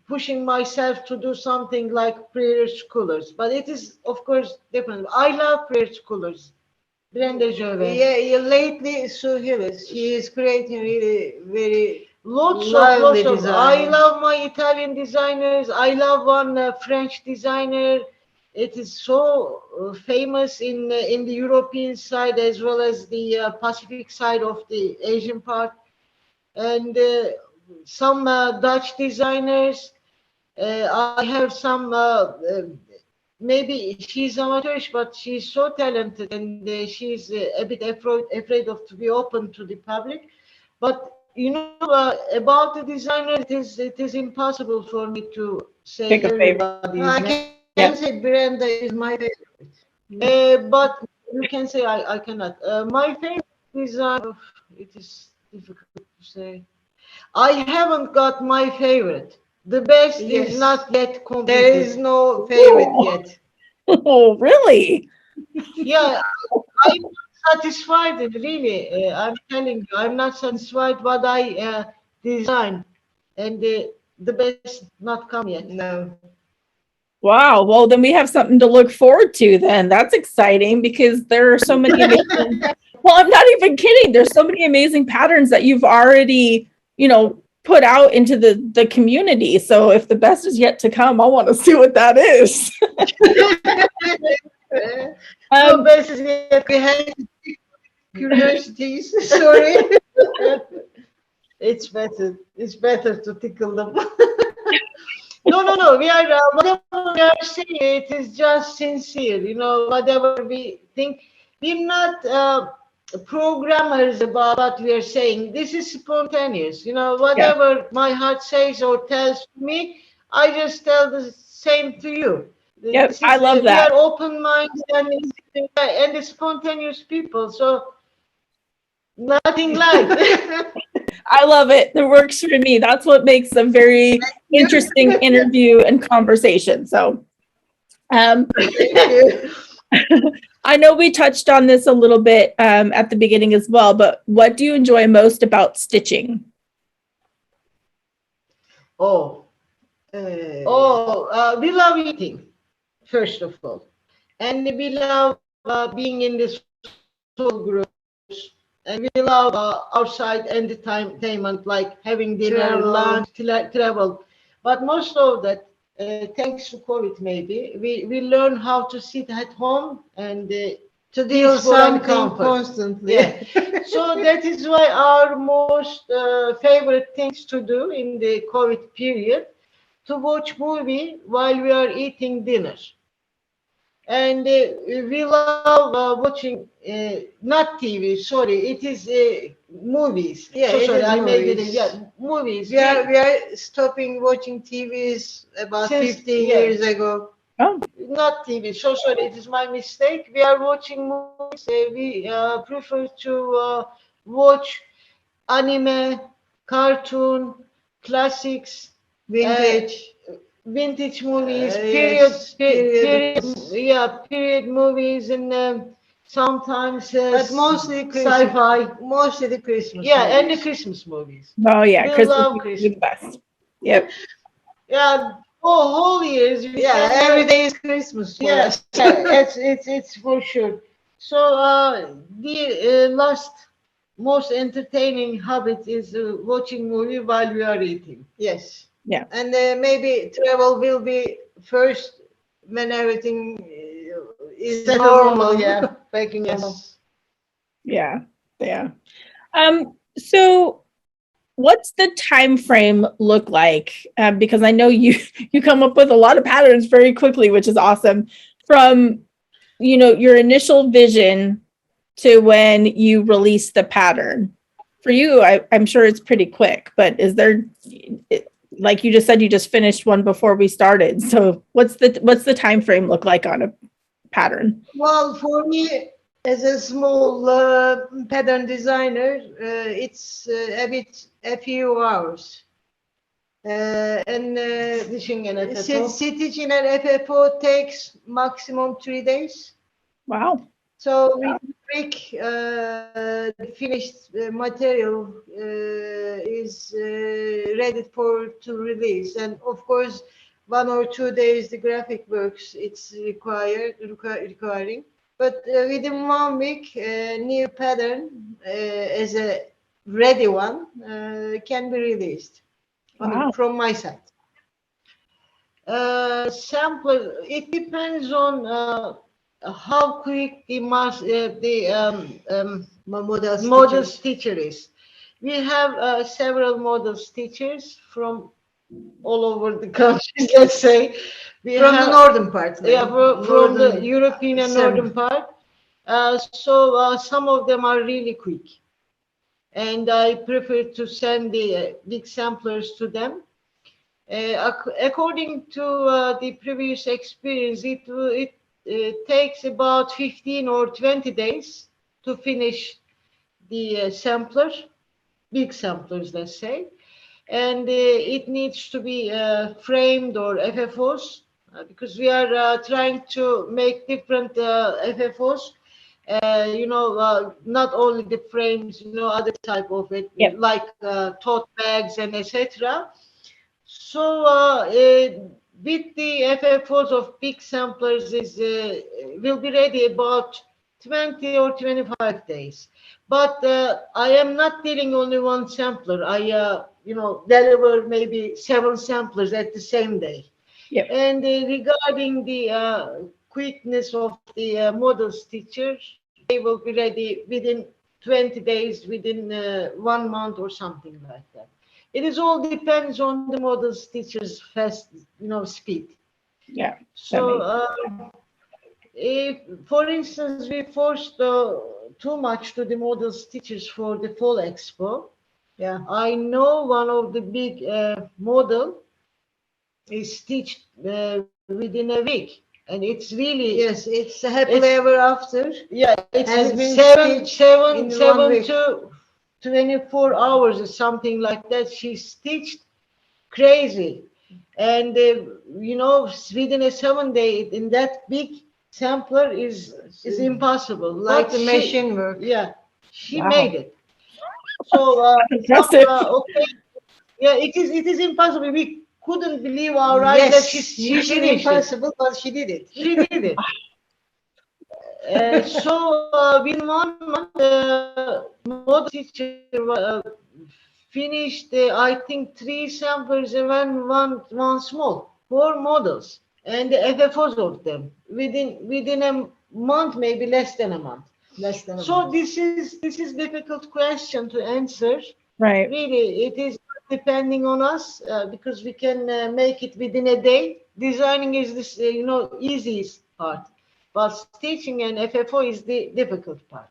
pushing myself to do something like previous colors. But it is of course different. I love previous colors. Brenda Jovet. Yeah, lately Sue Hillis. She is creating really very Lots lovely of. I designs. love my Italian designers. I love one French designer. It is so famous in the European side as well as the Pacific side of the Asian part, and some Dutch designers. I have some. Maybe she's amateurish, but she's so talented, and she's a bit afraid of to be open to the public. But you know, about the designer, it is impossible for me to say Pick a favorite. everybody's I name. can say Brenda is my favorite. But you can say I cannot. My favorite design, it is difficult to say. I haven't got my favorite. The best Yes. is not yet completed. There is no favorite yet. Oh, really? Yeah, I'm not satisfied. Really, I'm telling you, I'm not satisfied what I designed, and the best not come yet. No. Wow. Well, then we have something to look forward to then. That's exciting because there are so many amazing, well, I'm not even kidding. There's so many amazing patterns that you've already, put out into the community. So if the best is yet to come, I want to see what that is. The best is yet. We had curiosities. Sorry. It's better. It's better to tickle them. No. We are whatever we are saying. It is just sincere. Whatever we think. We're not programmers about what we are saying. This is spontaneous. Whatever my heart says or tells me, I just tell the same to you. Yep, I love that. We are open-minded and spontaneous people. So nothing like. I love it. It works for me. That's what makes a very interesting interview and conversation. So, I know we touched on this a little bit at the beginning as well, but what do you enjoy most about stitching? We love eating, first of all. And we love being in this social groups. And we love outside entertainment, like having dinner, Travel. lunch, travel. But most of that, thanks to COVID maybe, we learn how to sit at home and to deal peaceful and something comfort. constantly. Yeah. So that is why our most favorite things to do in the COVID period, to watch movie while we are eating dinner. And we love watching, not TV, sorry, it is movies. Yeah, So it sorry, is I made it. movies. Yeah, movies. We are stopping watching TVs about Since- 15 yeah. years ago. Oh, Not TV. So sorry, it is my mistake. We are watching movies. We prefer to watch anime, cartoon, classics, Vintage. vintage movies, Yes, period. period movies, and sometimes But mostly Christmas. sci-fi. Mostly the Christmas Yeah, and the movies. Christmas movies. oh yeah, We Christmas love movies are Christmas. the best. Yep. Yeah, whole years. We Yeah, can, every day is Christmas for yeah, us. yeah, it's for sure. So the last most entertaining habit is watching movie while we are eating. Yes. Yeah. And maybe travel will be first when everything is Settle normal. yeah, back in normal. Yes. Yeah. Yeah. So what's the time frame look like? Because I know you you come up with a lot of patterns very quickly, which is awesome. From your initial vision to when you release the pattern. For you, I'm sure it's pretty quick, but is there, like you just said, you just finished one before we started. So what's the time frame look like on a pattern? Well, for me, as a small pattern designer, it's a few hours. And Stitching and FFO. stitching an FFO takes maximum 3 days. Wow. So we break the finished material is ready to release, and of course, 1 or 2 days the graphic works it's requiring. But within 1 week, new pattern as a ready one can be released. I mean, Wow. from my side. Sample. It depends on how quick model stitcher is. We have several model stitchers from all over the countries. Let's say From the northern part. yeah, from the Northern European and seven. northern part. So some of them are really quick, and I prefer to send the big samplers to them. According to the previous experience, it takes about 15 or 20 days to finish the sampler, big samplers, let's say. And it needs to be framed or FFOs because we are trying to make different FFOs. Not only the frames, other type of it, Yep. like tote bags and etc. So with the FFOs of big samplers will be ready about 20 or 25 days. But I am not dealing only one sampler. I deliver maybe 7 samplers at the same day. Yep. And regarding the quickness of the model stitchers, they will be ready within 20 days, within 1 month or something like that. It is all depends on the model stitcher's fast, speed. Yeah. So, if, for instance, we forced too much to the model stitches for the fall expo, Yeah. I know one of the big model is stitched within a week, and it's really Yes, it's happily ever after. yeah, it's Has been seven stitched seven in 1 seven week. to 24 hours or something like that. She stitched crazy, and within a 7 day in that big sampler is impossible. Like But the machine work. Yeah, she Wow. made it. So Impressive. okay, yeah, it is impossible. We couldn't believe our eyes that she mission finished it. impossible, but she did it. She did it. So within 1 month, model teacher finished, I think, 3 samples and one small, 4 models, and the FFOs of them within a month, maybe less than a month. Less than a So month. this is difficult question to answer. Right. Really, it is depending on us because we can make it within a day. Designing is this, easiest part, but stitching and FFO is the difficult part.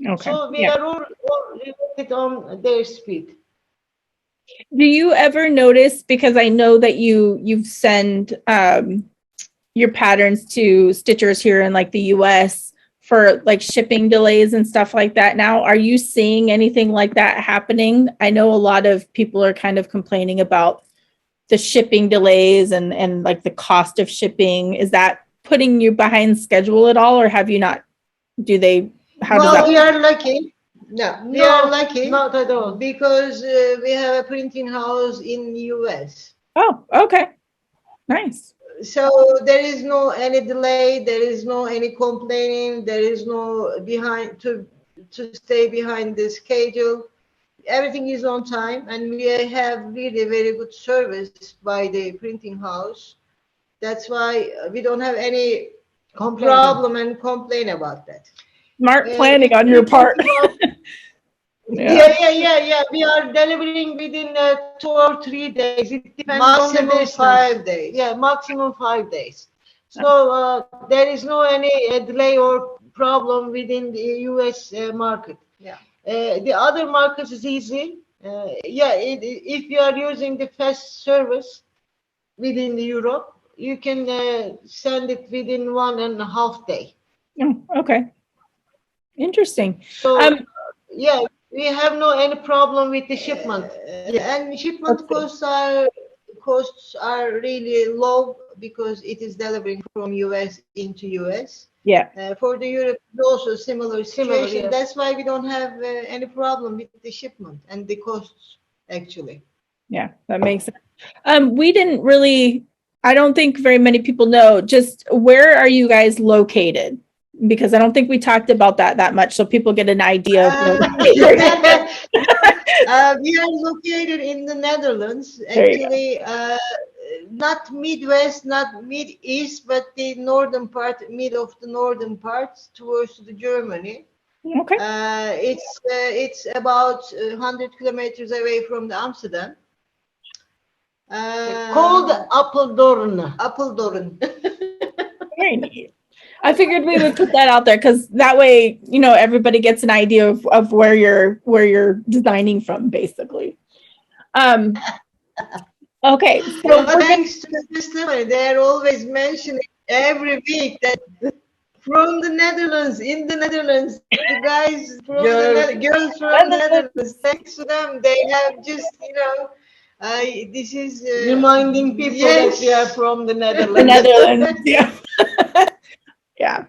Okay. So we Yeah. are all related on their speed. Do you ever notice, because I know that you send your patterns to stitchers here in like the US for like shipping delays and stuff like that now, are you seeing anything like that happening? I know a lot of people are kind of complaining about the shipping delays and like the cost of shipping. Is that putting you behind schedule at all, or have you not? Do they? How does No, that? we are lucky. No, we No, are lucky not at all. because we have a printing house in US. Oh, okay, nice. So there is no any delay, there is no any complaining, there is no behind to stay behind the schedule. Everything is on time, and we have really very good service by the printing house. That's why we don't have any problem and complain about that. Smart If planning on we your talk part. about yeah. We are delivering within 2 or 3 days. It depends on the Maximum distance. 5 days. Yeah, maximum 5 days. So there is no any delay or problem within the US market. Yeah. The other markets is easy. If you are using the fast service within the Europe, you can send it within 1.5 days. Oh, okay. Interesting. So yeah, we have no any problem with the shipment. And shipment costs are really low because it is delivering from US into US. Yeah. For the Europe, it's also similar situation. yeah. That's why we don't have any problem with the shipment and the costs, actually. Yeah, that makes sense. We didn't really, I don't think very many people know, just where are you guys located? Because I don't think we talked about that much, so people get an idea of We are located in the Netherlands, There you go. actually, not Midwest, not Mid-East, but the northern part, mid of the northern part towards the Germany. Okay. It's about 100 kilometers away from the Amsterdam. Called Apeldoorn. Apeldoorn. Very neat. I figured we would put that out there because that way, everybody gets an idea of where you're designing from, basically. Okay. So Thanks to the customer, they're always mentioning every week that from the Netherlands, in the Netherlands, the guys from girls from the Netherlands, thanks to them, they have just, this is Reminding people yes. that we are from the Netherlands. the Netherlands, yeah. Yeah.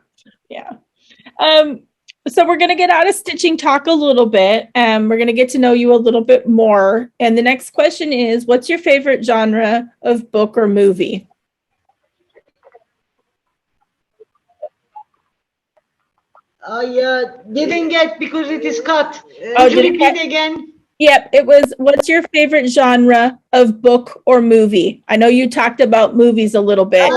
So we're going to get out of stitching talk a little bit, and we're going to get to know you a little bit more. And the next question is, what's your favorite genre of book or movie? I didn't get because it is cut. Oh, Could you did it repeat cut? again? Yep, it was, what's your favorite genre of book or movie? I know you talked about movies a little bit.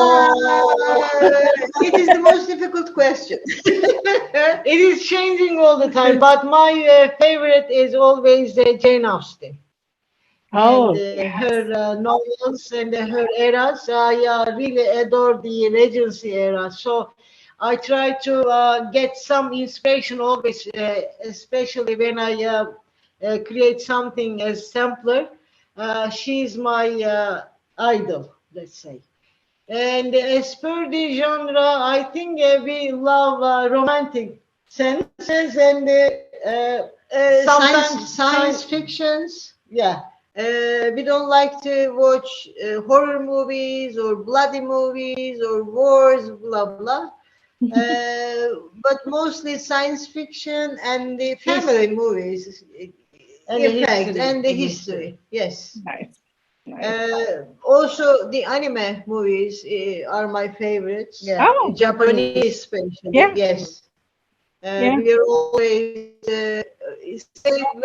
It is the most difficult question. It is changing all the time, but my favorite is always Jane Austen. Oh, And her novels and her eras. I really adore the Regency era. So I try to get some inspiration always, especially when I create something as sampler. She's my idol, let's say. And as per the genre, I think we love romantic senses and sometimes science fictions. Yeah. We don't like to watch horror movies or bloody movies or wars, blah blah. But mostly science fiction and the family movies, And in the fact, history. and the history. Yes. nice. Also, the anime movies are my favorites. Yeah. Oh. Japanese, especially. Yeah. Yes. Yeah. We are always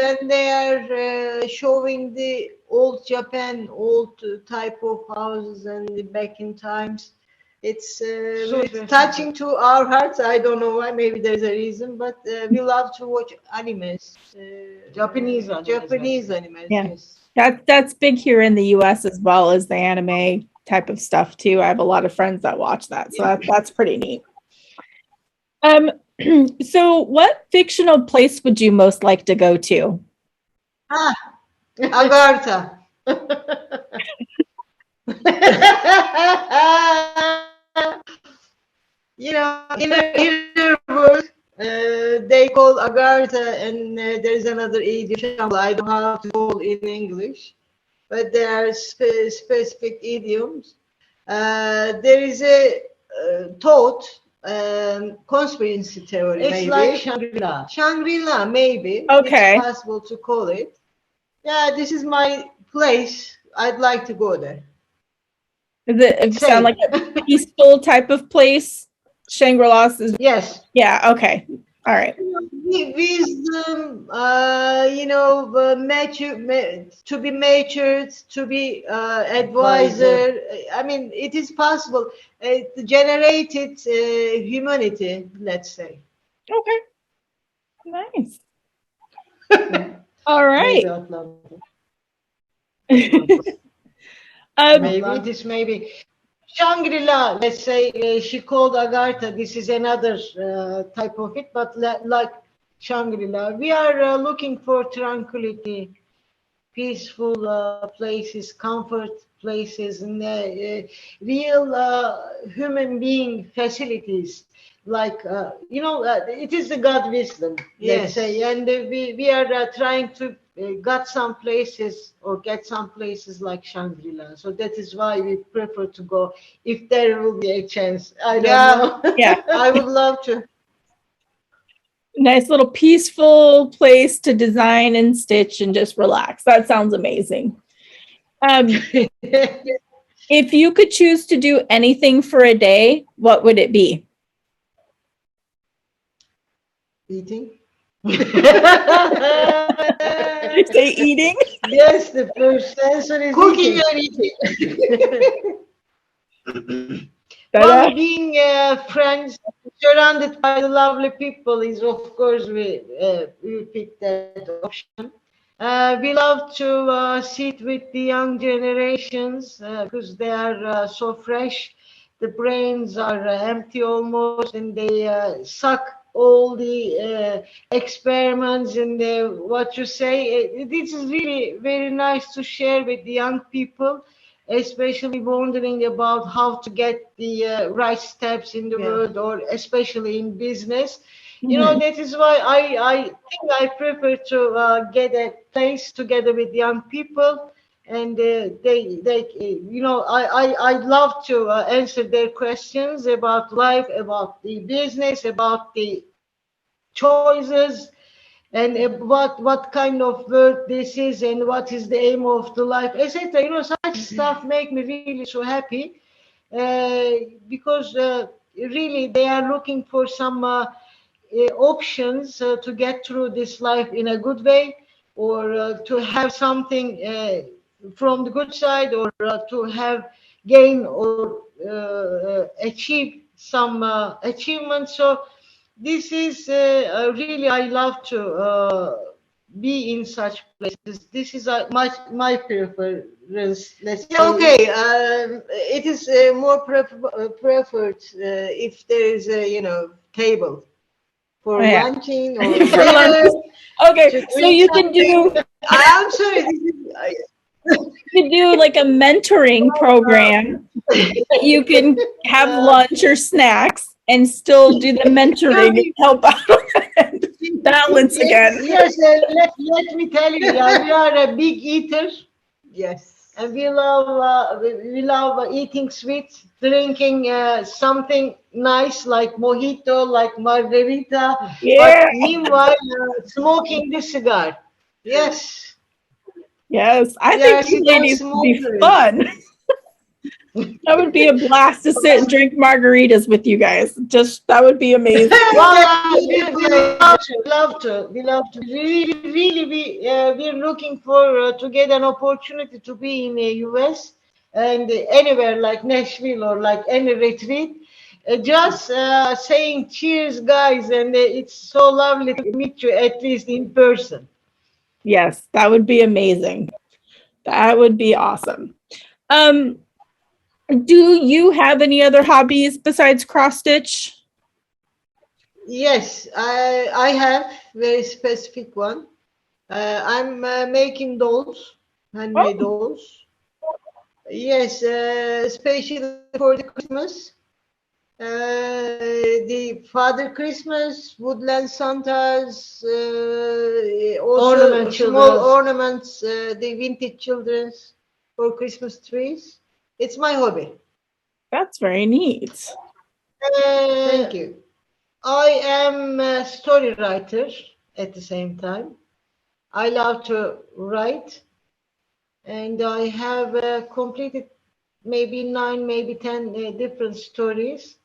when they are showing the old Japan, old type of houses and the back in times. It's So touching to our hearts. I don't know why. Maybe there's a reason, but we love to watch animes. Japanese animes, Japanese actually. animes. Yeah. Yes. That's big here in the US as well as the anime type of stuff too. I have a lot of friends that watch that. So that's pretty neat. So what fictional place would you most like to go to? Ah, Agartha. You know, in a world, they call Agartha, and there's another idiom. I don't know how to call in English, but there are specific idioms. There is a thought, conspiracy theory, It's maybe. like Shangri-La. Shangri-La, maybe. Okay. It's possible to call it. Yeah, this is my place. I'd like to go there. Does it sound like Same. a peaceful type of place? Shangri-La is, Yes. yeah, okay. All right. Wisdom, to be matured, to be advisor. I mean, it is possible. Generated humanity, let's say. Okay. Nice. All Maybe right. Atlanta. Maybe it is maybe Shangri-La. Let's say she called Agartha. This is another type of it, but like Shangri-La, we are looking for tranquility, peaceful places, comfort places, and real human being facilities. Like it is the God wisdom, let's say, and we are trying to get some places like Shangri-La. So that is why we prefer to go if there will be a chance. I don't know. Yeah. I would love to. Nice little peaceful place to design and stitch and just relax. That sounds amazing. If you could choose to do anything for a day, what would it be? Eating. Did you say eating? Yes, the first answer is cooking and eating. Well, being friends, surrounded by the lovely people is, of course, we pick that option. We love to sit with the young generations because they are so fresh. The brains are empty almost, and they suck all the experiments and what you say. This is really very nice to share with the young people, especially wondering about how to get the right steps in the world, or especially in business. You know, that is why I think I prefer to get a place together with young people, and I'd love to answer their questions about life, about the business, about the choices, and what kind of work this is, and what is the aim of the life, etc. You know, such stuff make me really so happy, because really they are looking for some options to get through this life in a good way, or to have something from the good side, or to have gain, or achieve some achievement. So this is really, I love to be in such places. This is my preference. Let's say. Okay, it is more preferred if there is a table for lunching or For lunch. Okay, so you can do. I'm sorry. You can do like a mentoring program that you can have lunch or snacks and still do the mentoring and help out and balance again. Yes, let me tell you, we are a big eater. Yes, and we love eating sweets, drinking something nice like mojito, like margarita. Yeah. But meanwhile, smoking the cigar. Yes. Yes, I think you ladies would be fun. That would be a blast to sit and drink margaritas with you guys. Just that would be amazing. Well, we love to. Really, we're looking for to get an opportunity to be in the US, and anywhere like Nashville or like any retreat, just saying cheers, guys, and it's so lovely to meet you at least in person. Yes, that would be amazing. That would be awesome. Um, do you have any other hobbies besides cross stitch? Yes, I have very specific one. I'm making dolls, handmade Oh, dolls. Yes, especially for the Christmas. The Father Christmas, woodland Santas, also Ornament small children. ornaments, the vintage children's for Christmas trees. It's my hobby. that's very neat. Thank you. I am a story writer at the same time. I love to write, and I have completed maybe 9, maybe 10 different stories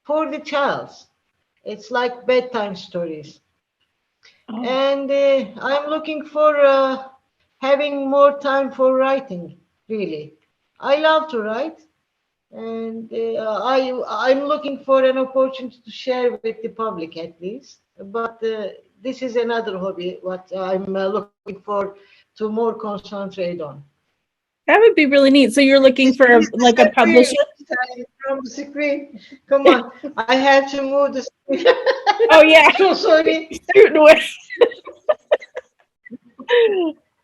for the child. It's like bedtime stories. Oh, And I'm looking for having more time for writing, really. I love to write, and I'm looking for an opportunity to share with the public at least. But this is another hobby what I'm looking for to more concentrate on. that would be really neat. So you're looking for like a publisher? From the screen. Come on, I have to move the screen. Oh yeah, So sorry. shooting away.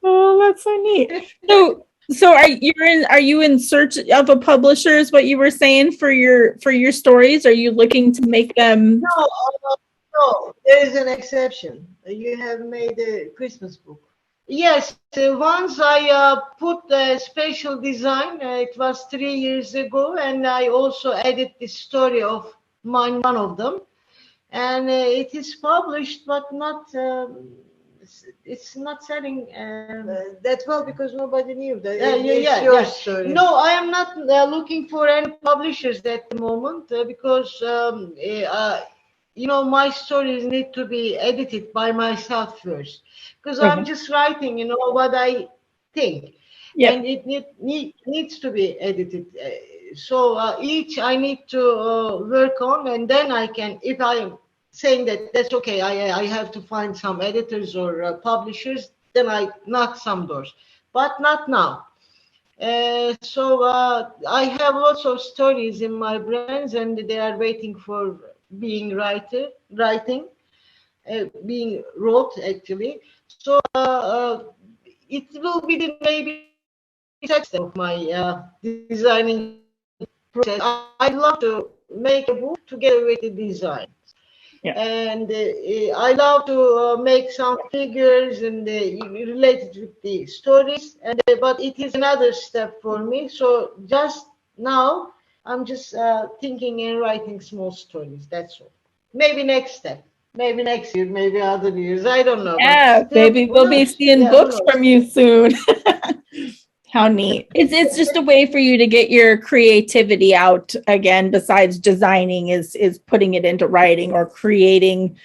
Oh, that's so neat. So are you in search of a publisher is what you were saying for your stories? Are you looking to make them? No, no, there is an exception. You have made a Christmas book. Yes, once I put a special design, it was 3 years ago, and I also added the story of mine, one of them. And it is published, but not, it's not selling. That's well because nobody knew that Yeah, it's your yeah. story. No, I am not looking for any publishers at the moment because my stories need to be edited by myself first because I'm Okay. just writing, what I think, Yep. and it needs to be edited. So each I need to work on, and then I can, if I am saying that that's okay, I have to find some editors or publishers, then I knock some doors, but not now. So I have lots of stories in my brains, and they are waiting for being being wrote actually. So it will be the maybe success of my designing process. I'd love to make a book together with the design. Yeah. And I love to make some figures and related with the stories. And but it is another step for me. So just now, I'm just thinking and writing small stories. That's all. Maybe next step. Maybe next year. Maybe other years. I don't know. But Yeah, still, maybe who we'll be knows? seeing Yeah, who books knows? from you soon. How neat. It's just a way for you to get your creativity out again, besides designing is putting it into writing or creating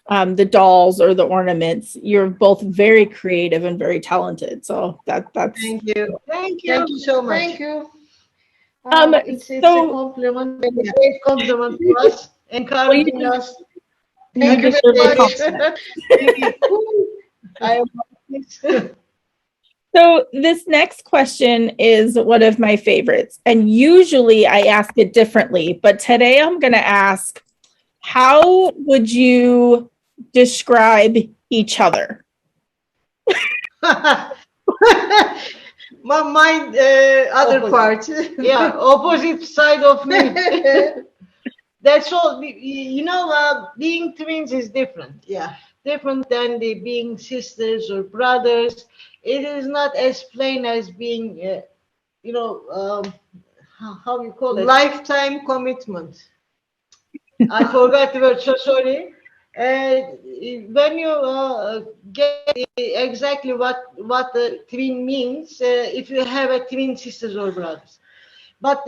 the dolls or the ornaments. You're both very creative and very talented. So that's Thank you. Thank you. Thank you so much. Thank you. um It's a so compliment, a great compliment to us, well, you encouraging us. Thank you deserve very a much. compliment. I So this next question is one of my favorites. And usually I ask it differently, but today I'm going to ask, how would you describe each other? My other Opposite. part. Yeah, opposite side of me. That's all. Being twins is different. Yeah. Different than the being sisters or brothers. It is not as plain as being, how you call it? Lifetime commitment. I forgot the word. So sorry. When you get exactly what the twin means, if you have a twin sisters or brothers, but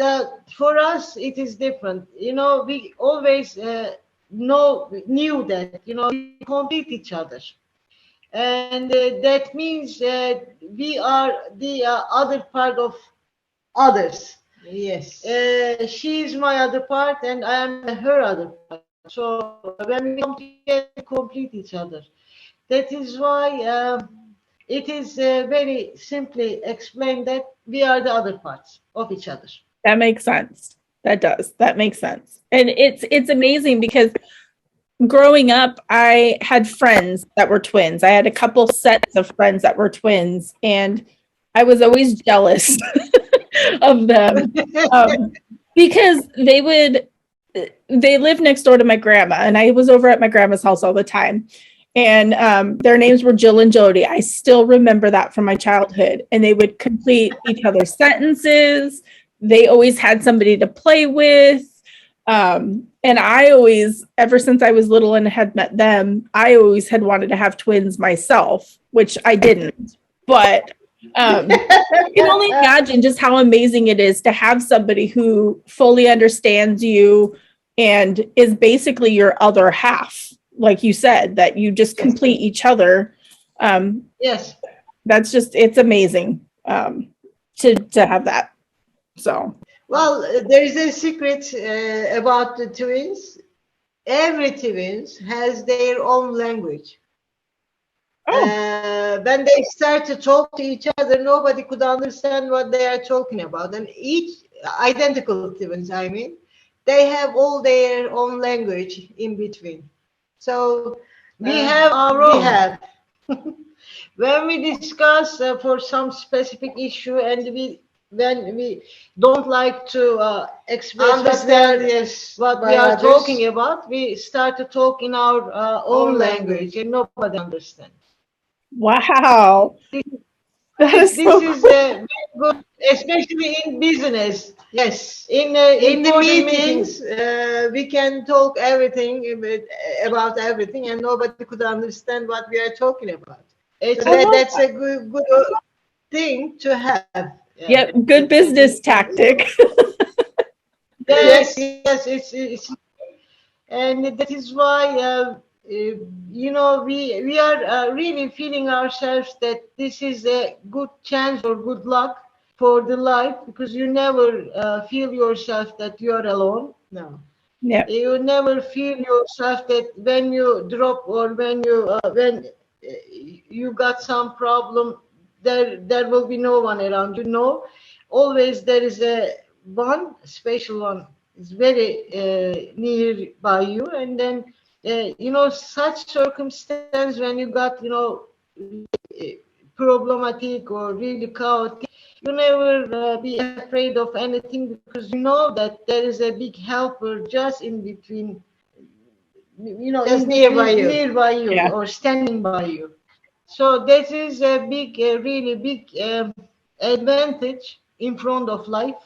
for us it is different. We always knew that we complete each other, and that means we are the other part of others. Yes. She's my other part, and I am her other part. So when we come together, we complete each other. That is why it is very simply explained that we are the other parts of each other. That makes sense. That does. That makes sense. And it's amazing because growing up, I had friends that were twins. I had a couple sets of friends that were twins, and I was always jealous of them because they lived next door to my grandma, and I was over at my grandma's house all the time. And their names were Jill and Jody. I still remember that from my childhood, and they would complete each other's sentences. They always had somebody to play with. And I always, ever since I was little and had met them, I always had wanted to have twins myself, which I didn't. But you can only imagine just how amazing it is to have somebody who fully understands you and is basically your other half, like you said, that you just complete each other. Yes. That's just, it's amazing to have that. So. Well, there is a secret about the twins. Every twins has their own language. When they start to talk to each other, nobody could understand what they are talking about. And each identical twins, I mean, they have all their own language in between. So we have our own. We have. When we discuss for some specific issue and when we don't like to express what we are talking about, we start to talk in our own language and nobody understands. Wow. This is very good, especially in business. Yes. In the meetings, we can talk everything about everything and nobody could understand what we are talking about. That's a good thing to have. Yep, good business tactic. Yes, it's and that is why we are really feeling ourselves that this is a good chance or good luck for the life, because you never feel yourself that you are alone. No. Yeah. You never feel yourself that when you drop or when you got some problem, there will be no one around you. No, always there is a special one is very near by you, and then such circumstance when you got problematic or really chaotic, you never be afraid of anything, because you know that there is a big helper just in between, just nearby you Yeah. or standing by you. So this is a really big advantage in front of life,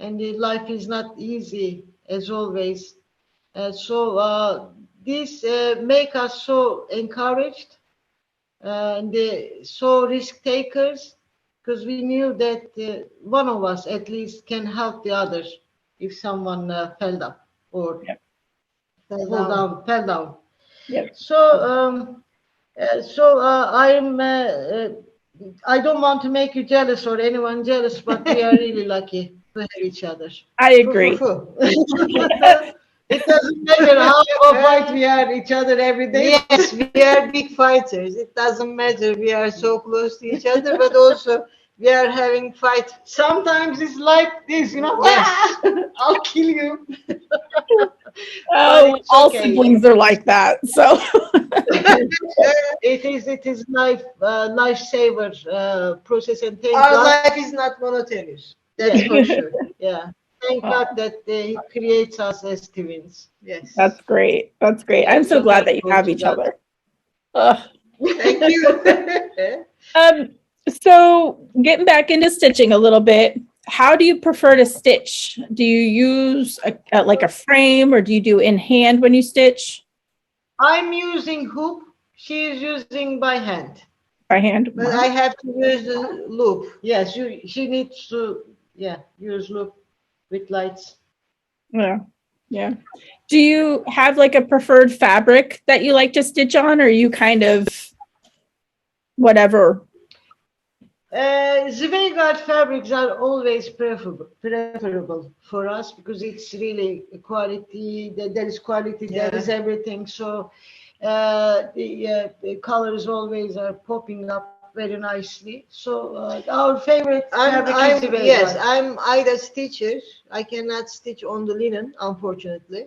and life is not easy as always. So this make us so encouraged and so risk takers, because we knew that one of us at least can help the others if someone fell down or fell down. Yep. So I don't want to make you jealous or anyone jealous, but we are really lucky to have each other. I agree. It doesn't matter how fight we are each other every day. Yes, we are big fighters. It doesn't matter. We are so close to each other, but also we are having fight. Sometimes it's like this, Yes. I'll kill you. Oh, all siblings are like that. So it is lifesaver process, and our life is not monotonous. That's for sure. Yeah. Thank God that He creates us as twins. Yes. That's great. That's great. I'm so glad that you have each other. Thank you. So getting back into stitching a little bit, how do you prefer to stitch? Do you use like a frame, or do you do in hand when you stitch? I'm using hoop. She is using by hand. By hand? But I have to use the loop. Yes, she needs to use loop with lights. Yeah. Yeah. Do you have like a preferred fabric that you like to stitch on, or you kind of whatever? Zweigart fabrics are always preferable for us because it's really quality. There is quality, there is everything. So the colors always are popping up very nicely. So our favorite fabric is Zweigart. Yes, I'm Ida Stitcher. I cannot stitch on the linen, unfortunately.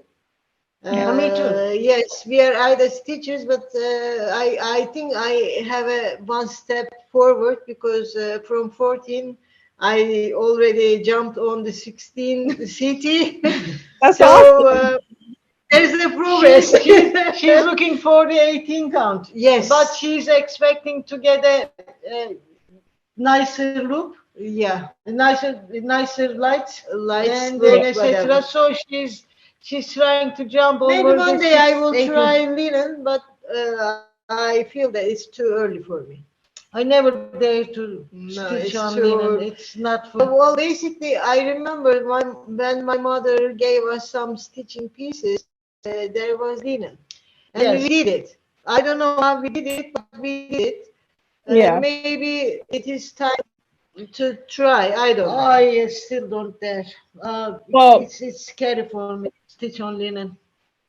Me too. Yes, we are either stitches, but I think I have a one step forward because from 14 I already jumped on the 16 CT. That's So awesome. there's a progress. She's looking for the 18 count. Yes, But she's expecting to get a nicer loop, yeah, nicer lights, lights, and look, then whatever. etc. So she's trying to jump over. Maybe one day I will 18. try linen, but I feel that it's too early for me. I never dare to No, stitch it's on too linen. early. It's not for. Well, basically, I remember when my mother gave us some stitching pieces, there was linen. And Yes. we did it. I don't know how we did it, but we did it. Yeah. Maybe it is time to try. I don't know. I still don't dare. Well- it's scary for me. Stitch on linen.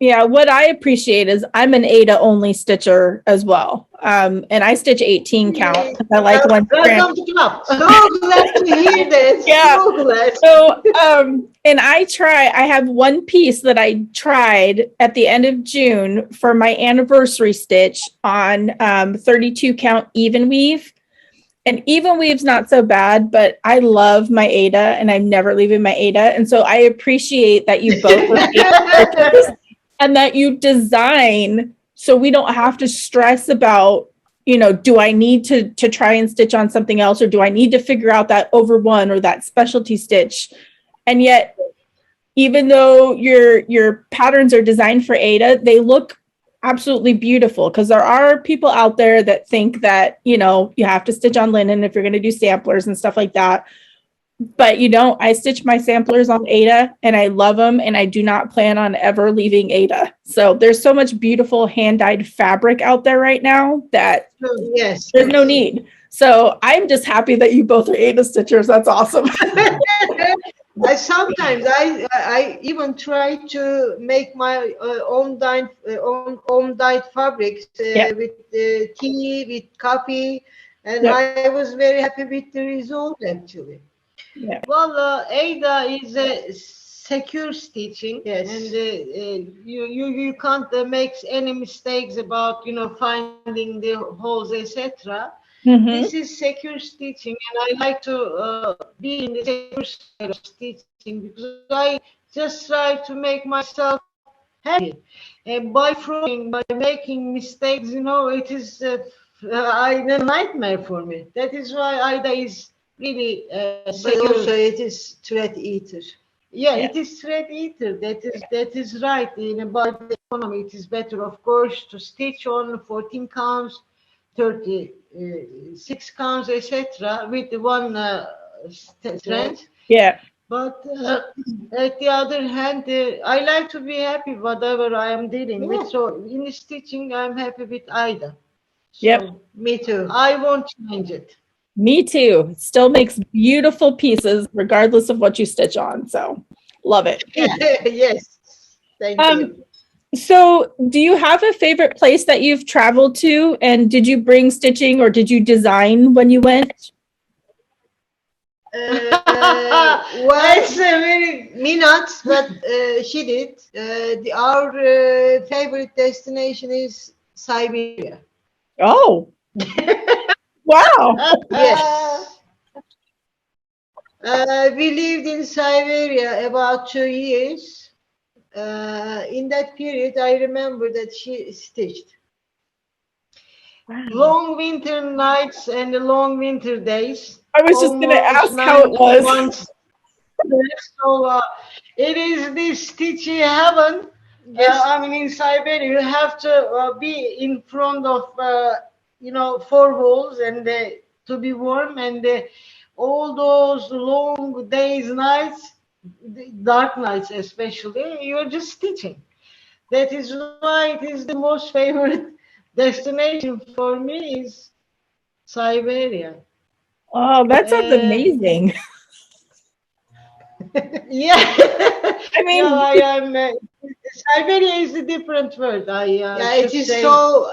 Yeah, what I appreciate is I'm an Ada only stitcher as well. And I stitch 18 count. I like one strand. Welcome to club. So glad to hear that. Yeah. So glad. So, and I have one piece that I tried at the end of June for my anniversary stitch on 32 count even weave. And even weave's not so bad, but I love my Ada and I'm never leaving my Ada. And so I appreciate that you both are Ada stitchers and that you design so we don't have to stress about, do I need to try and stitch on something else, or do I need to figure out that over one or that specialty stitch? And yet, even though your patterns are designed for Ada, they look absolutely beautiful, because there are people out there that think that, you have to stitch on linen if you're going to do samplers and stuff like that. But I stitch my samplers on Ada and I love them, and I do not plan on ever leaving Ada. So there's so much beautiful hand-dyed fabric out there right now that Yes, there's no need. So I'm just happy that you both are Ada stitchers. That's awesome. Sometimes I even try to make my own dyed fabrics with tea, with coffee, and I was very happy with the result actually. Yeah. Well, Ada is a secure stitching, Yes. and you can't make any mistakes about finding the holes, etc. Mhm. This is secure stitching, and I like to be in the secure side of stitching because I just try to make myself happy. And by making mistakes, it is a nightmare for me. That is why Ida is really But secure. also it is thread eater. Yeah, it is thread eater. That is right. In about the economy, it is better, of course, to stitch on 14 counts, 36 counts, etc. with the one thread. Yeah. But at the other hand, I like to be happy whatever I am dealing with. So in stitching, I'm happy with Ida. So Yep. Me too. I won't change it. Me too. It still makes beautiful pieces regardless of what you stitch on. So love it. Yes. Thank you. So do you have a favorite place that you've traveled to? And did you bring stitching or did you design when you went? Well, It's a very me not, but she did. Our favorite destination is Siberia. Oh, wow. Yes. We lived in Siberia about 2 years. In that period, I remember that she stitched. long winter nights and the long winter days. I was just going to Almost ask how it 9 was. months. So it is this stitchy heaven. Yes. I mean, in Siberia, you have to be in front of, 4 walls and to be warm, and all those long days, nights, dark nights especially, you're just stitching. That is why it is the most favorite destination for me is Siberia. Oh, that sounds Uh, amazing. yeah. I No, mean, I am. Siberia is a different word. I Yeah, it should is say. so.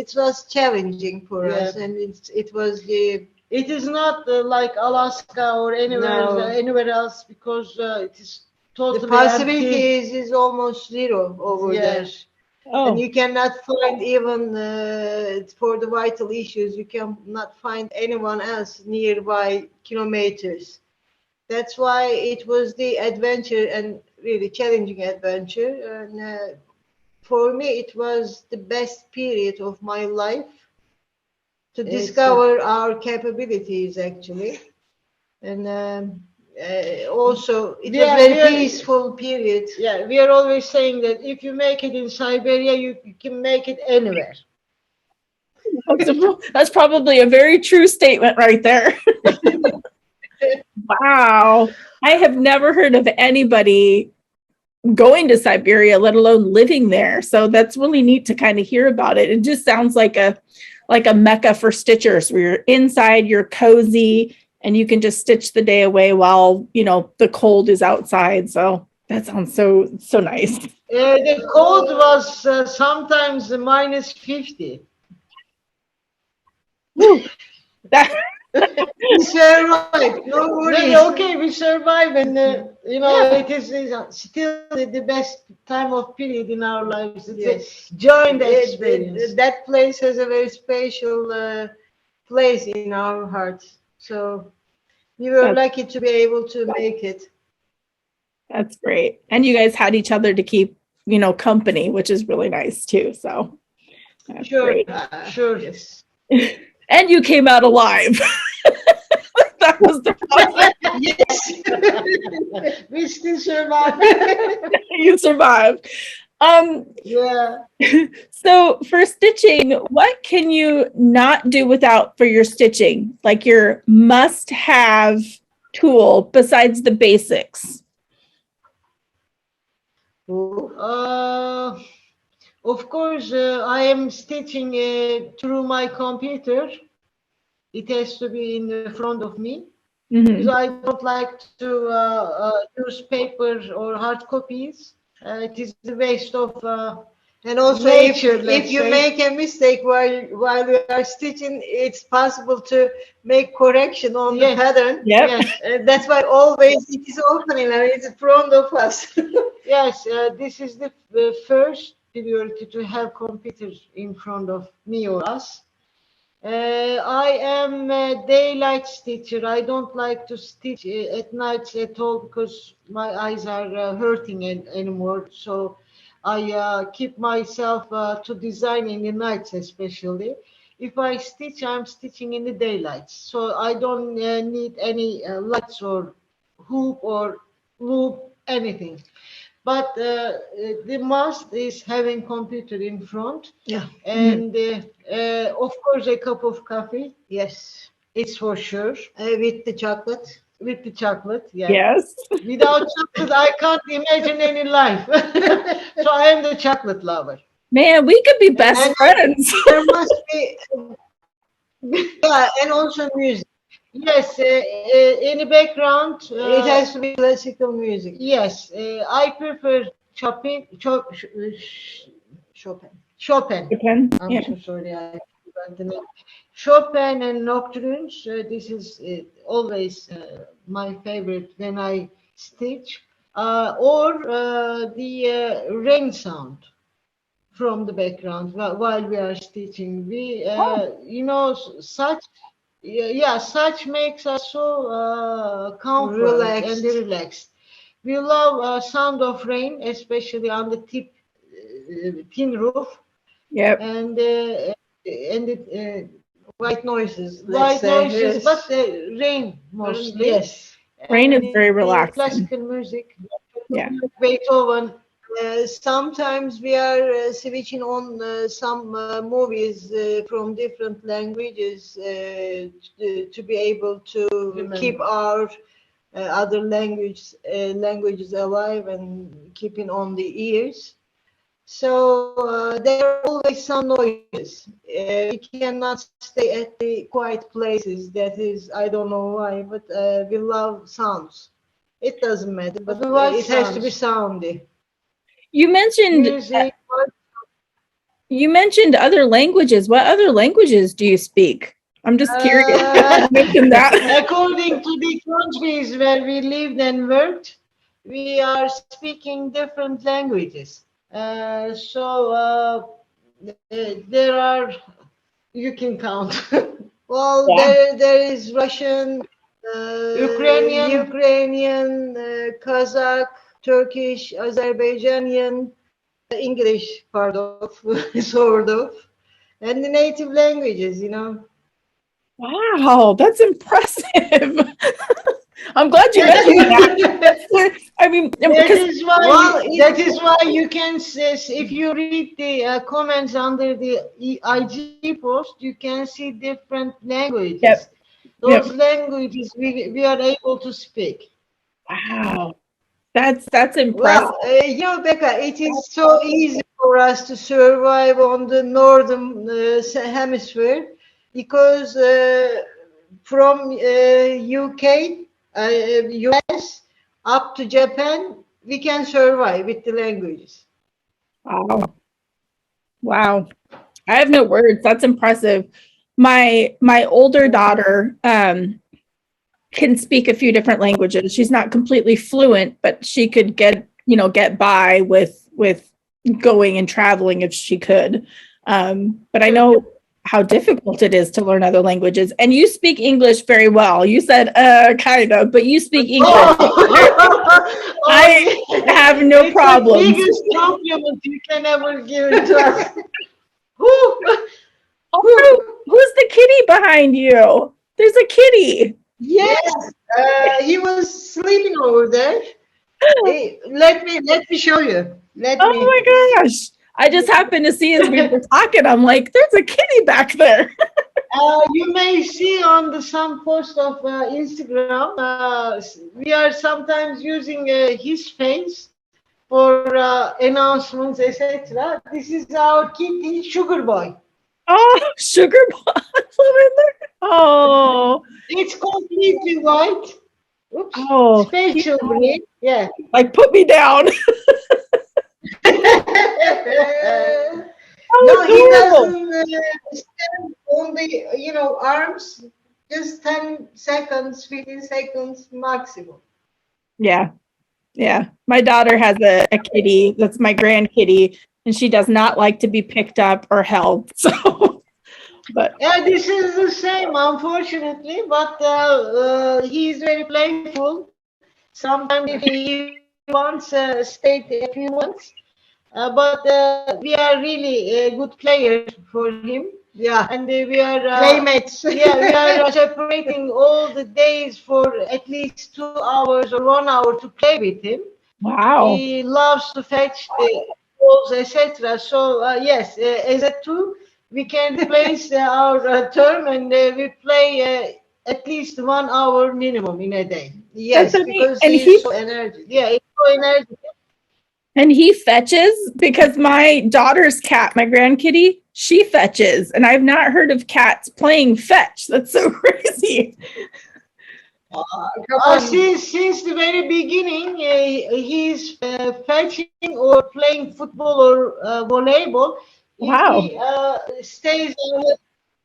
It was challenging for Yeah. us, and it was the It is not like Alaska or No. anywhere else because it is the totally possibility empty. is almost zero over there. Yes. And oh, you cannot find even for the vital issues, you cannot find anyone else nearby kilometers. That's why it was the adventure and really challenging adventure. And for me, it was the best period of my life to It's discover our capabilities, actually. And also, it was Yeah, very we are- peaceful period. Yeah, we are always saying that if you make it in Siberia, you can make it anywhere. that's probably a very true statement right there. Wow. I have never heard of anybody going to Siberia, let alone living there. So that's really neat to kind of hear about it. It just sounds like a mecca for stitchers where you're inside, you're cozy, and you can just stitch the day away while, the cold is outside. So that sounds so nice. The cold was sometimes minus 50. Woo. That We survived, no No, worries. no, okay, we survive, and Yeah. it is still the best time of period in our lives. It's Yes. a joint experience. That place has a very special place in our hearts. So we were that's, lucky to be able to make it. that's great. And you guys had each other to keep, company, which is really nice too. So that's Sure, great. sure. Yes. And you came out alive. That was the positive. Yes. We still survive. You survived. Yeah. So for stitching, what can you not do without for your stitching? Like your must-have tool besides the basics? Uh, of course, I am stitching through my computer. It has to be in the front of me because Mhm. I don't like to use paper or hard copies. It is a waste of And also, nature, if let's you say. make a mistake while you are stitching, it's possible to make correction on the Yes. pattern. Yep. Yes, That's why always it is opening and it's in front of us. yes. This is the first priority to have computers in front of me or us. I am a daylight stitcher. I don't like to stitch at night at all because my eyes are hurting anymore. So I keep myself to design in the nights, especially. If I stitch, I'm stitching in the daylights. So I don't need any lights or hoop or loop, anything. But the must is having computer in front, Yeah. and of course a cup of coffee. Yes. It's for sure With the chocolate. with the chocolate. Yeah. Yes. Without chocolate, I can't imagine any life. So I am the chocolate lover. Man, we could be best And friends. there must be, yeah, and also music. Yes, in the background. It has to be classical music. Yes, I prefer Chopin. Chopin. I'm Yeah. so sorry, I forgot the name. Chopin and Nocturnes. This is always my favorite when I stitch. Or the rain sound from the background while we are stitching. We, Oh, such, yeah, such makes us so comfort and Relaxed. relaxed. We love sound of rain, especially on the tin roof yep. and the White noises, let's white say. noises, Yes. but rain mostly. Yes. Rain is And very the relaxing. classical music, Yeah. Beethoven. Sometimes we are switching on some movies from different languages to be able to Remember. keep our other languages alive and keeping on the ears. So there are always some noises. We cannot stay at the quiet places. That is, I don't know why, but we love sounds. It doesn't matter, but What it has to be sounds? soundy. You mentioned Music. you mentioned other languages. What other languages do you speak? I'm just curious. Uh, You mentioned that. According to the countries where we lived and worked, we are speaking different languages. There are, you can count. well, Yeah. there is Russian, Ukrainian. Kazakh, Turkish, Azerbaijanian, English, part of, sort of, and the native languages, you know. Wow, that's impressive. I'm glad you mentioned that. I mean, because That is why you can say, if you read the comments under the IG post, you can see different languages. yep, yep. Those languages we are able to speak. Wow, that's impressive. Well, you know, Becca, it is so easy for us to survive on the northern hemisphere because from UK, US up to Japan, we can survive with the languages. Wow, wow. I have no words. That's impressive. My older daughter can speak a few different languages. She's not completely fluent, but she could get by with going and traveling if she could. But I know how difficult it is to learn other languages. And you speak English very well. You said kind of, but you speak English. I have no It's the problems. biggest compliment you can ever give it to us. Oh, who's the kitty behind you? There's a kitty. Yes, he was sleeping over there. Hey, let me show you. Let Oh me. my gosh. I just happened to see as we were talking, I'm like, there's a kitty back there. You may see on some post of Instagram, we are sometimes using his face for announcements, etc. This is our kitty, Sugar Boy. Oh, sugar bomb in there. Oh, It's completely white. Oops. oh, Spatial breed. Yeah. like put me down. No, How he adorable. doesn't stand on the, arms, just 10 seconds, 15 seconds maximum. Yeah, yeah. My daughter has a kitty that's my grand kitty, and she does not like to be picked up or held. So, but Yeah, this is the same, unfortunately, but he's very playful. Sometimes if he wants stay a few months, but we are really a good player for him. Yeah, And we are playmates. yeah, we are separating all the days for at least 2 hours or 1 hour to play with him. wow. He loves to fetch the balls, etc. So yes, as a two, we can replace our term, and we play at least 1 hour minimum in a day. That's Yes, amazing. because he is so energetic. Yeah, it's so energetic. And he fetches because my daughter's cat, my grand kitty, she fetches. And I've not heard of cats playing fetch. That's so crazy. Since the very beginning, he's fetching or playing football or volleyball. If Wow. he stays on the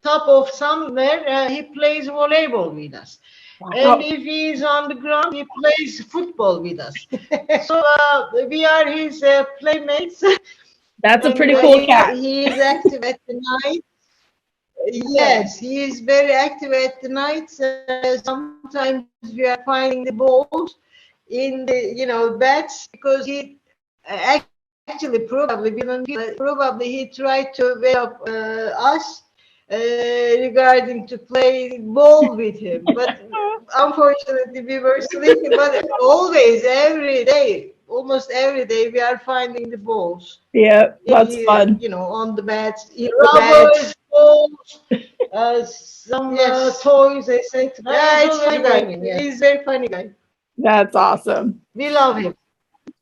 top of somewhere, he plays volleyball with us. And Wow. if he is on the ground, he plays football with us. So we are his playmates. That's a And pretty cool cat. He is active at the night. Yes, he is very active at the night. Sometimes we are finding the balls in the beds because he actually probably we don't feel it, probably he tried to wake up us regarding to play ball with him, but unfortunately we were sleeping. But always, every day, almost every day, we are finding the balls. Yeah, that's fun. On the beds, in the Rubbers, bed. balls, some Yes. toys, etc. Yeah, it's very funny guy. funny, yeah. He's very funny guy. That's awesome. We love him.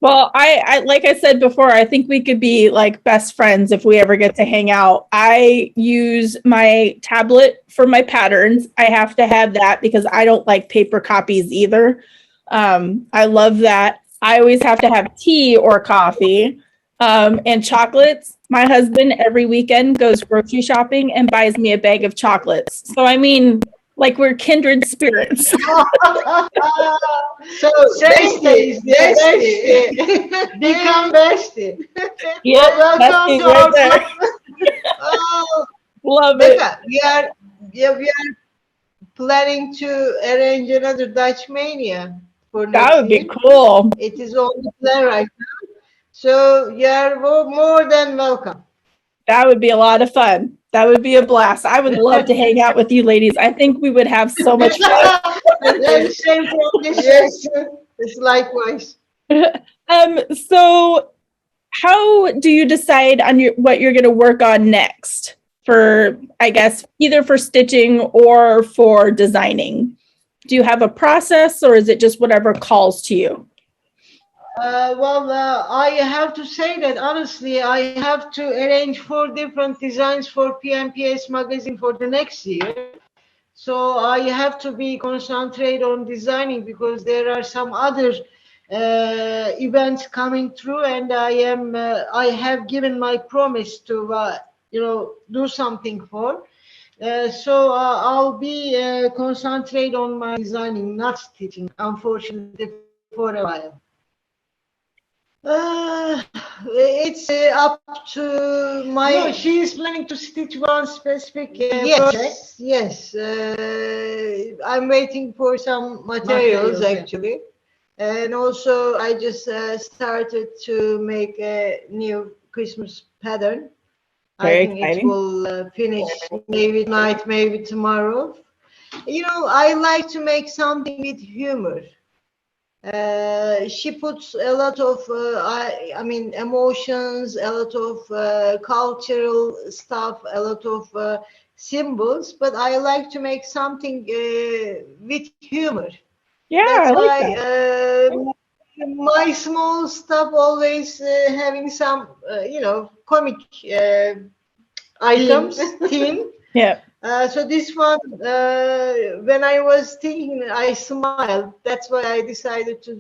Well, I like I said before, I think we could be like best friends if we ever get to hang out. I use my tablet for my patterns. I have to have that because I don't like paper copies either. I love that. I always have to have tea or coffee, and chocolates. My husband every weekend goes grocery shopping and buys me a bag of chocolates. So I mean, like we're kindred spirits. So besties, bestie. Become bestie. Yeah, Welcome besties to right our there. club. Oh, Love it. Becca, we are planning to arrange another Dutch Mania for That next would be year. cool. It is on the plan right now. So you are more than welcome. That would be a lot of fun. That would be a blast. I would love to hang out with you ladies. I think we would have so much fun. And same condition. Yes, it's likewise. So how do you decide on what you're going to work on next for, I guess, either for stitching or for designing? Do you have a process or is it just whatever calls to you? I have to say that honestly, I have to arrange 4 different designs for PMPS magazine for the next year. So I have to be concentrate on designing because there are some other events coming through, and I have given my promise to do something for. I'll be concentrate on my designing, not stitching, unfortunately, for a while. It's up to my. No, she is planning to stitch one specific project. Yes. I'm waiting for some materials Yeah. actually, and also I just started to make a new Christmas pattern. Very I think it exciting. will finish maybe tonight, maybe tomorrow. You know, I like to make something with humor. She puts a lot of, I mean, emotions, a lot of cultural stuff, a lot of symbols, but I like to make something with humor. Yeah, That's I like why that. my small stuff always having some, comic items, theme. Yeah. So this one, when I was thinking, I smiled. That's why I decided to,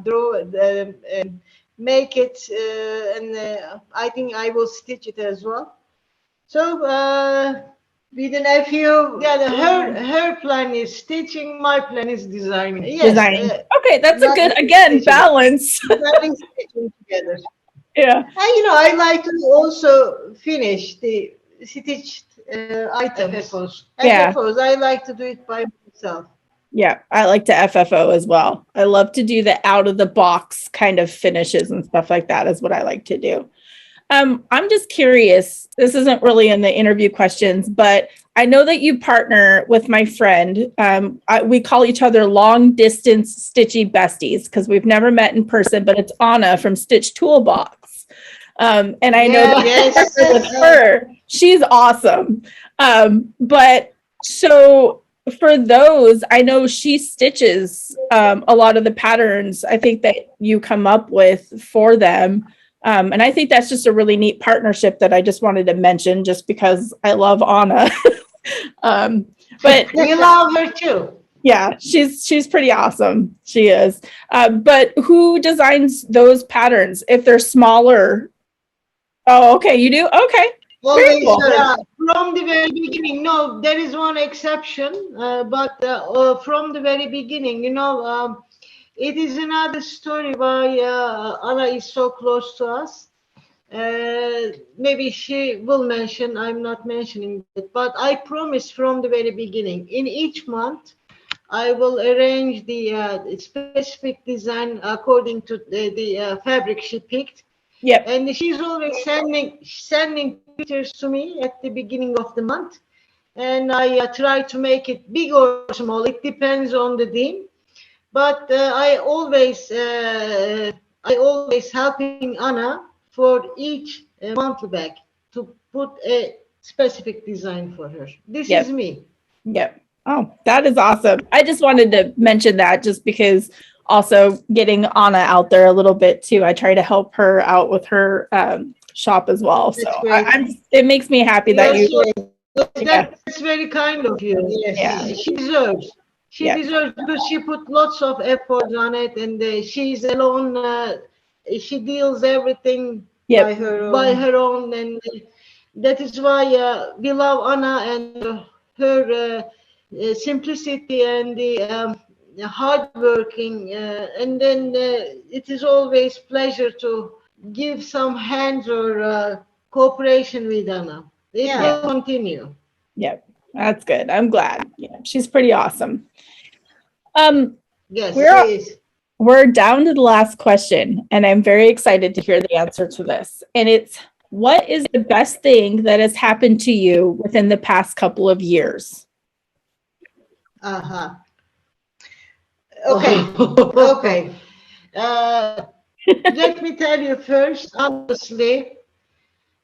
draw and make it, and I think I will stitch it as well. So within a few, her plan is stitching. My plan is designing. Yes, Designing. Okay, that's a good, designing, again, stitching. balance. Designing, stitching together. Yeah. And I like to also finish the stitched items. FFOs. Yeah. FFOs. I like to do it by myself. Yeah, I like to FFO as well. I love to do the out of the box kind of finishes and stuff like that is what I like to do. I'm just curious. This isn't really in the interview questions, but I know that you partner with my friend. We call each other long distance stitchy besties because we've never met in person, but it's Anna from StitchToolBox. And I know that Yes. with her, she's awesome. But so for those, I know she stitches a lot of the patterns I think that you come up with for them. And I think that's just a really neat partnership that I just wanted to mention just because I love Anna. But We love her too. yeah, she's pretty awesome. She is. But who designs those patterns if they're smaller? Oh, okay, you do? Okay. Always cool. from the very beginning. No, there is one exception, but from the very beginning, it is another story why Anna is so close to us. Maybe she will mention, I'm not mentioning it, but I promise from the very beginning, in each month, I will arrange the specific design according to the fabric she picked. Yep. And she's always sending pictures to me at the beginning of the month. And I try to make it big or small. It depends on the theme. But I always helping Anna for each monthly bag to put a specific design for her. This Yep. is me. Yep. Oh, that is awesome. I just wanted to mention that just because also getting Anna out there a little bit too. I try to help her out with her shop as well. So That's great. it makes me happy that you, yeah, That's very kind of you. Yes. yeah, She deserves. She yeah, deserves because she put lots of effort on it, and she's alone. She deals everything yep, By her own. by her own, and that is why we love Anna and her simplicity and the hard working. And then it is always pleasure to give some hands or cooperation with Anna. It Yeah. will continue. yep. That's good. I'm glad. Yeah, she's pretty awesome. Yes. We're She is. we're down to the last question, and I'm very excited to hear the answer to this. And it's, what is the best thing that has happened to you within the past couple of years? Uh-huh. Okay. Okay. Let me tell you first, honestly,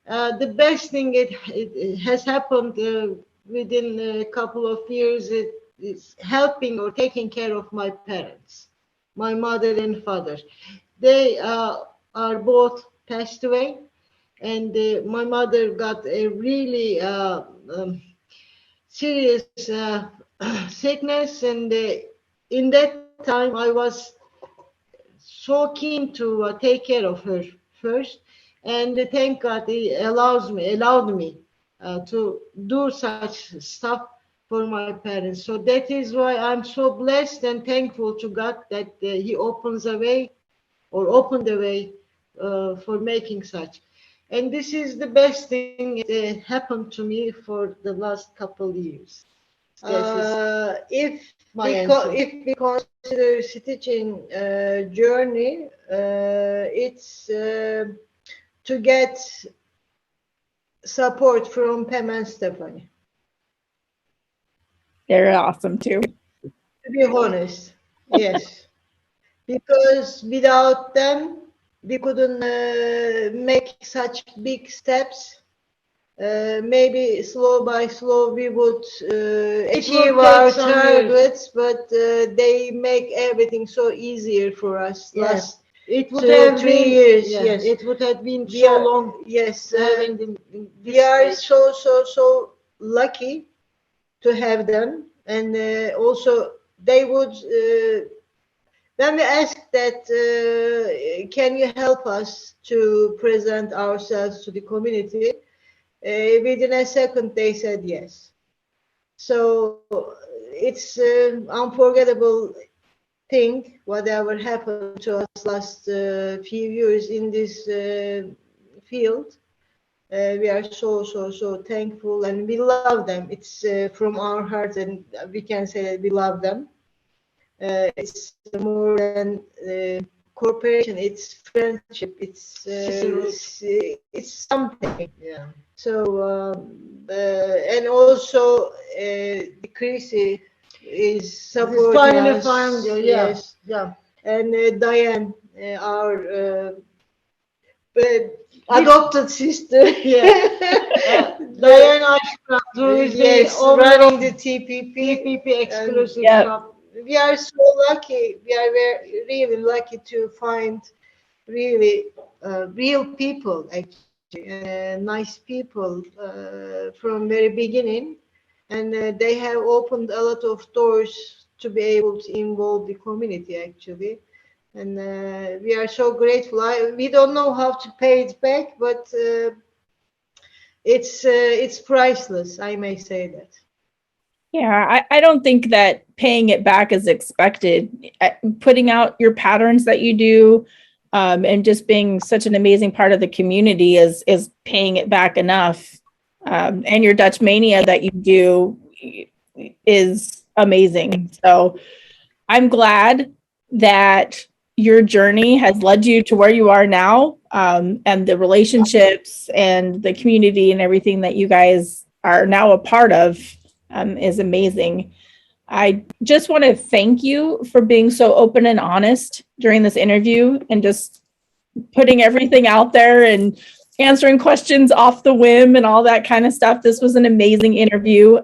the best thing it has happened within a couple of years is helping or taking care of my parents, my mother and father. They are both passed away, and my mother got a really serious sickness, and in that time I was so keen to take care of her first, and thank God He allowed me to do such stuff for my parents. So that is why I'm so blessed and thankful to God that He opens a way or opened the way for making such. And this is the best thing that happened to me for the last couple years. If My we answer. if we consider stitching journey, it's to get support from Pam and Stephanie. They're awesome too. To be honest, yes, because without them, we couldn't make such big steps. Maybe slow by slow we would achieve will our take some targets, but they make everything so easier for us. Yeah. Last It would 2, have 3 been years, yeah, yes. It would have been We so are- long Yes, having this we are stage. so lucky to have them, and also they would. When we asked that, can you help us to present ourselves to the community? Within a second, they said yes. So it's unforgettable thing, whatever happened to us last few years in this field. We are so thankful, and we love them. It's from our heart, and we can say that we love them. It's more than cooperation. It's friendship. It's something. Yeah. So and also Chrissy is supporting Finally us. found you, yeah. Yes, Yeah. and Diane, our adopted sister. Yeah. Diane Ashcraft, who is Yes, the owner running of the TPP. TPP exclusive Yeah. shop. We are so lucky. We are really lucky to find really real people, actually, nice people from very beginning, and they have opened a lot of doors to be able to involve the community, actually. And we are so grateful. We don't know how to pay it back, but it's priceless. I may say that. Yeah, I don't think that paying it back is expected. Putting out your patterns that you do, and just being such an amazing part of the community is paying it back enough. And your Dutch Mania that you do is amazing. So I'm glad that your journey has led you to where you are now, and the relationships and the community and everything that you guys are now a part of is amazing. I just want to thank you for being so open and honest during this interview and just putting everything out there and answering questions off the whim and all that kind of stuff. This was an amazing interview.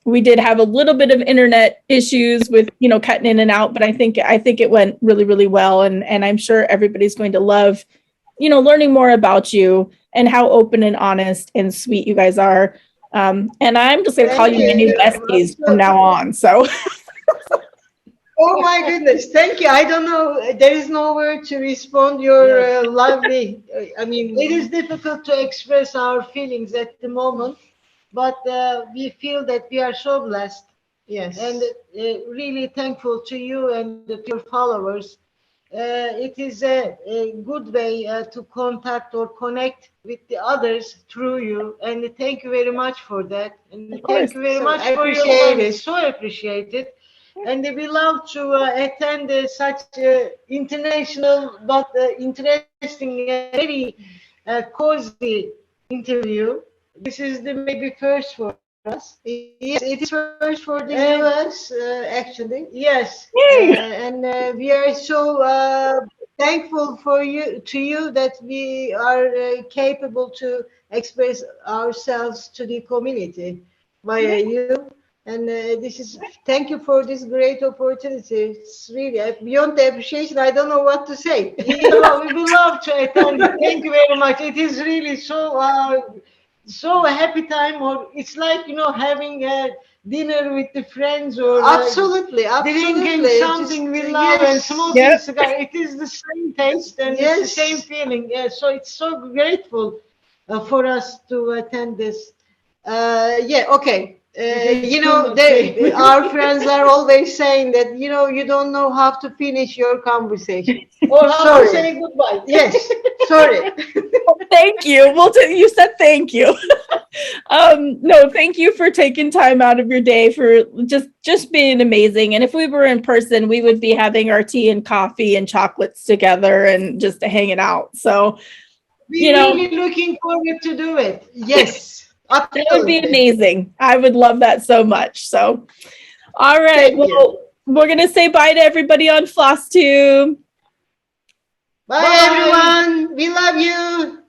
We did have a little bit of internet issues with, cutting in and out, but I think it went really, really well. And I'm sure everybody's going to love, learning more about you and how open and honest and sweet you guys are. And I'm just going to call you my new besties from now on. So. Oh my goodness, thank you. I don't know, there is no word to respond your lovely, It is difficult to express our feelings at the moment, but we feel that we are so blessed. yes. And really thankful to you and to your followers. It is a good way to contact or connect with the others through you. And thank you very much for that. And thank you very So much for your appreciate time. it. It's so appreciated. And we love to attend such international but interesting, very cozy interview. This is the maybe first for us. Yes, it is first for the And- US, actually. Yes, Yay! and we are so thankful to you that we are capable to express ourselves to the community via you. And thank you for this great opportunity. It's really beyond the appreciation. I don't know what to say. We would love to attend. Thank you very much. It is really so a happy time, or it's like having a dinner with the friends, or Absolutely, drinking absolutely. something we Just- love and yes. smoking Yep. cigar. It is the same taste and it's the Yes. same feeling. Yeah, so it's so grateful for us to attend this. Okay. It's too much. Our friends are always saying that, you don't know how to finish your conversation. Or how Sorry. to say goodbye. Yes, sorry. Thank you. Well, you said thank you. No, thank you for taking time out of your day for just being amazing. And if we were in person, we would be having our tea and coffee and chocolates together and just hanging out. So We're really looking forward to do it. Yes, that would be absolutely. amazing. I would love that so much. So, all right. Thank you. Well, we're going to say bye to everybody on Flosstube. Bye, Bye. everyone. We love you.